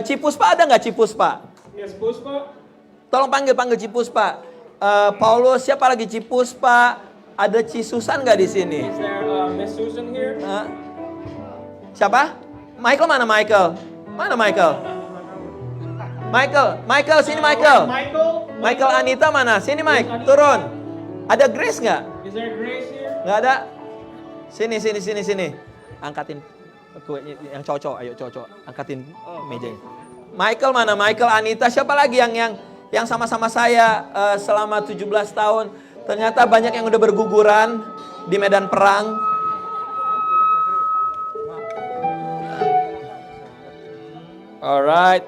Cipuspa ada nggak Cipuspa? Yes, Puspa. Tolong panggil Cipuspa. Paulus, siapa lagi Cipuspa? Ada Cisusan nggak di sini? Is there Miss Susan here? Siapa? Michael mana Michael? Mana Michael? Michael sini Michael. Michael Anita mana? Sini Mike, turun. Ada Grace nggak? Is there Grace here? Nggak ada. Sini. Angkatin kuenya yang cocok. Ayo cocok. Angkatin mejanya. Michael mana? Michael Anita. Siapa lagi yang sama-sama saya selama 17 tahun? Ternyata banyak yang udah berguguran di medan perang. Alright.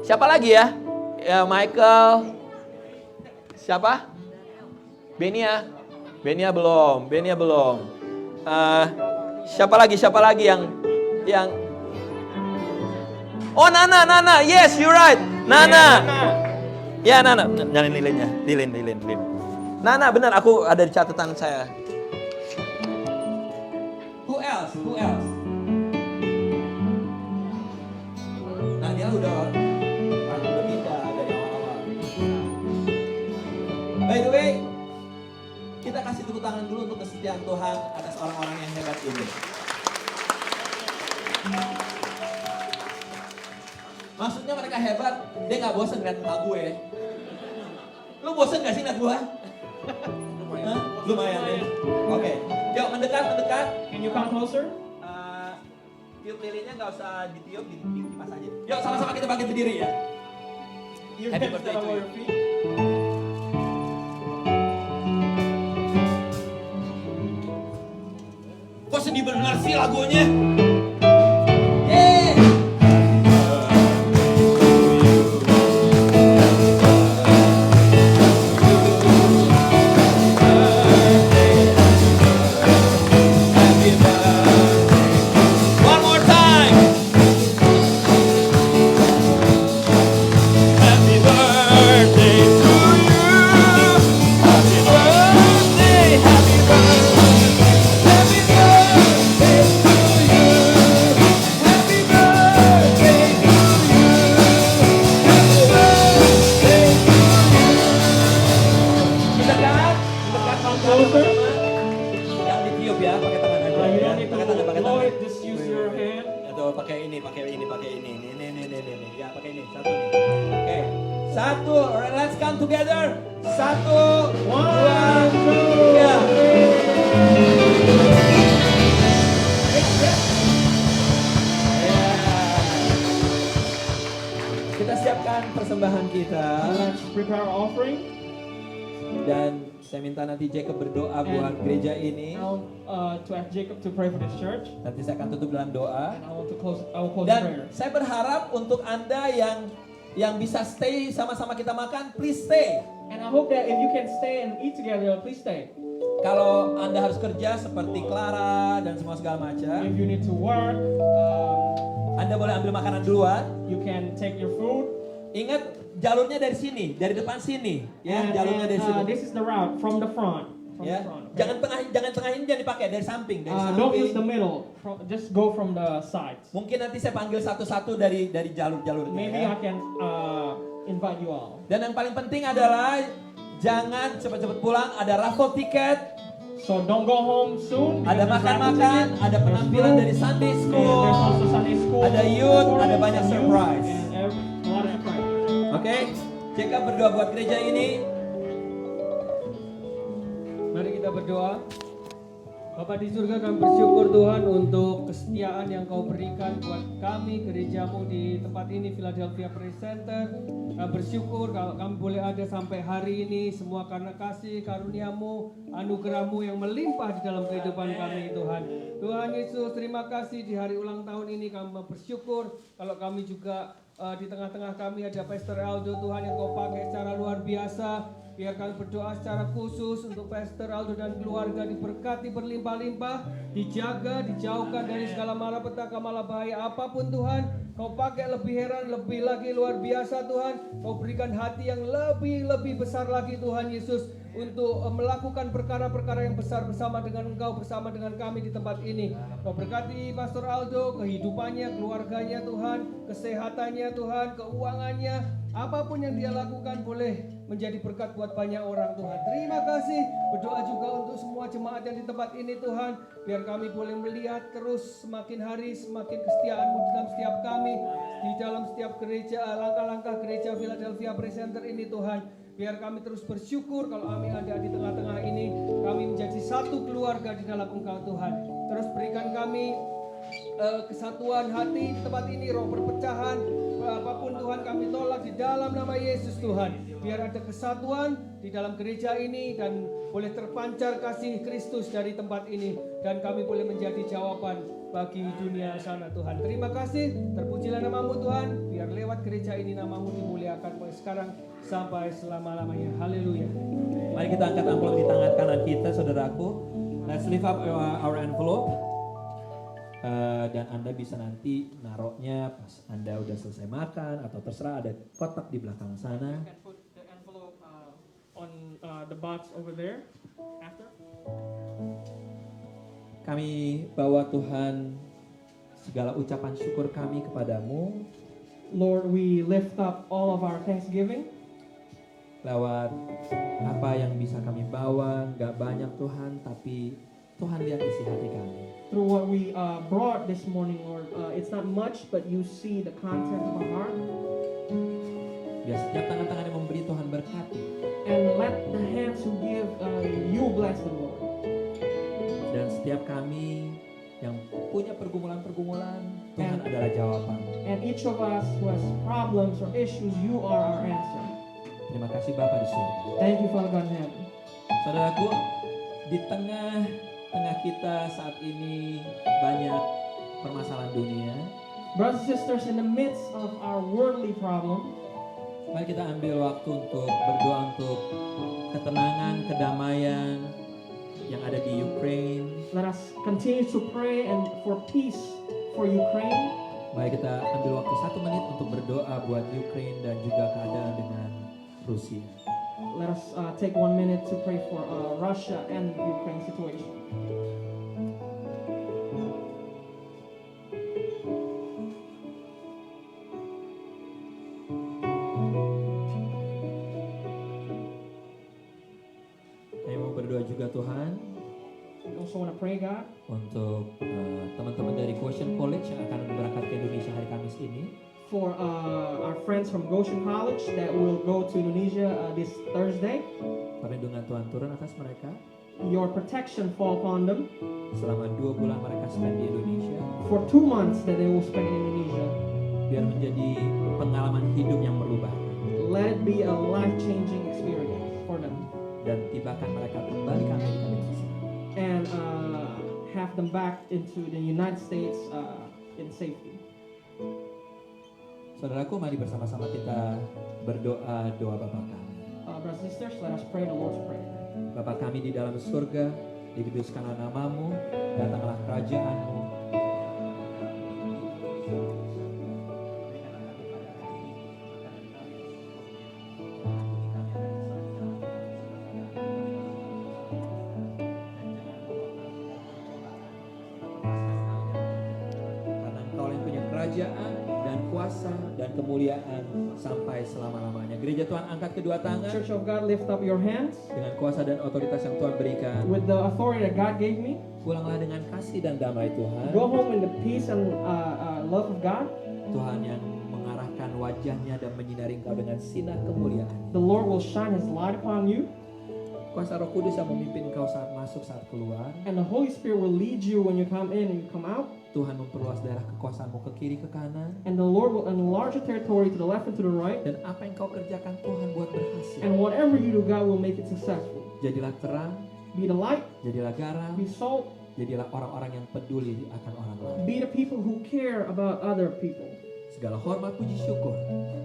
Siapa lagi ya? Ya Michael. Siapa? Benia belum. Siapa lagi yang Oh Nana. Yes, you're right. Nana. Ya Nana. Nyalin lilinnya. Lilin. Nana benar, aku ada di catatan saya. Who else? Nah dia udah pindah dari awal-awal. By the way, kita kasih tepuk tangan dulu untuk kesetiaan Tuhan atas orang-orang yang hebat ini. Maksudnya mereka hebat, dia gak bosan ngeliat muka gue. Lu bosan gak sih ngeliat gue? Lumayan ya. Oke. Yuk mendekat. Can you come closer? Tiup lilinnya gak usah ditiup, dipas aja. Yuk sama-sama kita bangkit berdiri ya. You Happy can birthday stand to on you. your feet. Kok sedih bener sih lagunya? One more time. Happy birthday to you. Happy birthday, happy birthday. Happy birthday to you. Happy birthday to you. Happy birthday to you. Mendekat sama-sama. Yang ditiup ya, pakai tangan aja. You Ya, don't need to pakai tangan. blow it, just use your hand. Atau pakai ini. Nih. Ya, pakai ini. Satu nih. Oke. Satu. Alright, let's come together. 1, 2, 3. nanti Jacob berdoa buat gereja ini. I want to ask Jacob to pray for this church. Nanti saya akan tutup dalam doa. And I will close in prayer. Dan saya berharap untuk Anda yang bisa stay sama-sama kita makan, please stay. And I hope that if you can stay and eat together, please stay. Kalau Anda harus kerja seperti Clara dan semua segala macam, If you need to work, Anda boleh ambil makanan duluan. you can take your food. Ingat jalurnya dari sini, dari depan sini, ya, jalurnya dari sini. This is the route from the front. Ya, jangan tengahin jangan dipakai dari samping, Don't use the middle. Just go from the sides. Mungkin nanti saya panggil satu-satu dari jalur-jalurnya. Maybe ya. I can invite you all. Dan yang paling penting adalah jangan cepat-cepat pulang. Ada raffle tiket. So don't go home soon. Ada makan-makan. Ada penampilan dari Sunday School. There's also Sunday School. Ada youth. Ada banyak surprise. A lot of surprise. Oke, Jacob berdoa buat gereja ini. Mari kita berdoa. Bapa di surga, kami bersyukur Tuhan untuk kesetiaan yang Kau berikan buat kami, gerejamu di tempat ini, Philadelphia Praise Center. Kami bersyukur kalau kami boleh ada sampai hari ini, semua karena kasih karunia-Mu, anugerah-Mu yang melimpah di dalam kehidupan kami Tuhan. Tuhan Yesus, terima kasih di hari ulang tahun ini kami bersyukur kalau kami juga di tengah-tengah kami ada Pastor Aldo Tuhan yang Kau pakai secara luar biasa. Biar kami berdoa secara khusus untuk Pastor Aldo dan keluarga diberkati berlimpah-limpah, dijaga, dijauhkan dari segala malapetaka, malabahaya apapun Tuhan. Kau pakai lebih heran, lebih lagi luar biasa Tuhan. Kau berikan hati yang lebih besar lagi Tuhan Yesus untuk melakukan perkara-perkara yang besar bersama dengan Engkau, bersama dengan kami di tempat ini. Kau berkati Pastor Aldo, kehidupannya, keluarganya Tuhan, kesehatannya Tuhan, keuangannya, apapun yang dia lakukan boleh menjadi berkat buat banyak orang Tuhan. Terima kasih. Berdoa juga untuk semua jemaat yang di tempat ini Tuhan. Biar kami boleh melihat terus semakin hari semakin kesetiaan-Mu dalam setiap kami, di dalam setiap gereja, langkah-langkah gereja Philadelphia Praise Center ini Tuhan. Biar kami terus bersyukur kalau kami ada di tengah-tengah ini. Kami menjadi satu keluarga di dalam Engkau Tuhan. Terus berikan kami kesatuan hati di tempat ini, roh perpecahan, apapun Tuhan kami tolak di dalam nama Yesus Tuhan. Biar ada kesatuan di dalam gereja ini dan boleh terpancar kasih Kristus dari tempat ini. Dan kami boleh menjadi jawaban bagi dunia sana Tuhan. Terima kasih, terpujilah nama-Mu Tuhan. Biar lewat gereja ini nama-Mu dimuliakan mulai sekarang sampai selama-lamanya. Haleluya. Mari kita angkat amplop di tangan kanan kita, saudaraku. Let's lift up our envelope. Dan Anda bisa nanti naruhnya pas Anda udah selesai makan atau terserah, ada kotak di belakang sana. You can put the envelope on the box over there after. Kami bawa Tuhan segala ucapan syukur kami kepadamu. Lord, we lift up all of our thanksgiving. Lewat apa yang bisa kami bawa, gak banyak Tuhan, tapi Tuhan lihat isi hati kami. Through what we brought this morning, Lord, it's not much, but you see the content of our heart. Biar setiap tangan-tangan yang memberi Tuhan berkati. And let the hands who give, you bless them, Lord. Dan setiap kami yang punya pergumulan-pergumulan, Tuhan adalah jawaban. And each of us who has problems or issues, you are our answer. Terima kasih Bapa di surga. Thank you, Father God in heaven. Saudaraku, di tengah kita saat ini banyak permasalahan dunia. Brothers and sisters, in the midst of our worldly problem, mari kita ambil waktu untuk berdoa untuk ketenangan, kedamaian yang ada di Ukraine. Let us continue to pray and for peace for Ukraine. Mari kita ambil waktu 1 menit untuk berdoa buat Ukraine dan juga keadaan dengan Rusia. Let us take 1 minute to pray for Russia and Ukraine situation. Saya mau berdoa juga Tuhan. We also want to pray God untuk teman-teman dari Goshen College yang akan berangkat ke Indonesia hari Kamis ini. For our friends from Goshen College that will go to Indonesia this Thursday. Perlindungan Tuhan turun atas mereka. Your protection fall upon them. Selama 2 bulan mereka spend di Indonesia. For 2 months that they will spend in Indonesia. Biar menjadi pengalaman hidup yang merubah. Let it be a life-changing experience for them. dan tibakan mereka kembali ke Amerika dengan selamat. And have them back into the United States in safety. Saudaraku, mari bersama-sama kita berdoa doa Bapa kami. Brothers and sisters, let us pray the Lord's Prayer. Bapa kami di dalam surga, dikuduskanlah namamu, datanglah kerajaanmu. Karena Engkau yang punya kerajaan dan kuasa dan kemuliaan sampai selama-lamanya. Gereja Tuhan, angkat kedua tangan. Church of God, lift up your hands. Dengan kuasa dan otoritas yang Tuhan berikan. With the authority that God gave me. Pulanglah dengan kasih dan damai Tuhan. Go home in the peace and love of God. Tuhan yang mengarahkan wajahnya dan menyinari engkau dengan sinar kemuliaan. The Lord will shine His light upon you. Kuasa Roh Kudus yang memimpin engkau saat masuk, saat keluar. And the Holy Spirit will lead you when you come in and you come out. Tuhan memperluas daerah kekuasaanmu ke kiri ke kanan. And the Lord will enlarge your territory to the left and to the right. Dan apa yang kau kerjakan Tuhan buat berhasil. And whatever you do, God will make it successful. Jadilah terang. Be the light. Jadilah garam. Be salt. Jadilah orang-orang yang peduli akan orang lain. Be the people who care about other people. Segala hormat, puji, syukur.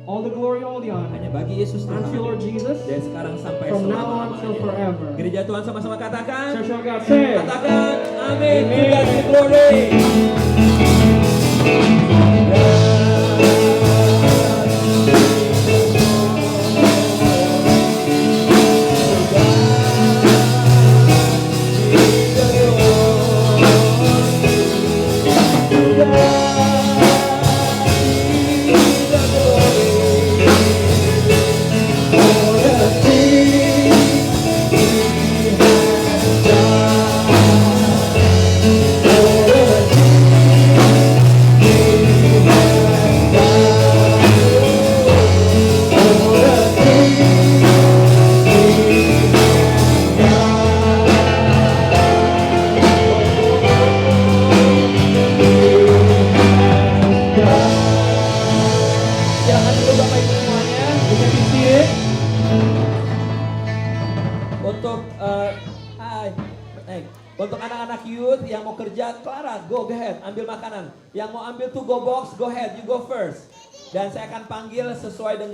All the glory, all the honor. Hanya bagi Yesus Tuhan. Unto Lord Jesus. Dan sekarang sampai from now on till forever. Gereja Tuhan sama-sama katakan. Church of God, say. Katakan. Amin. To God be glory. Untuk anak-anak youth yang mau kerja, Clara, go ahead, ambil makanan. Yang mau ambil to go box, go ahead, you go first. Dan saya akan panggil sesuai dengan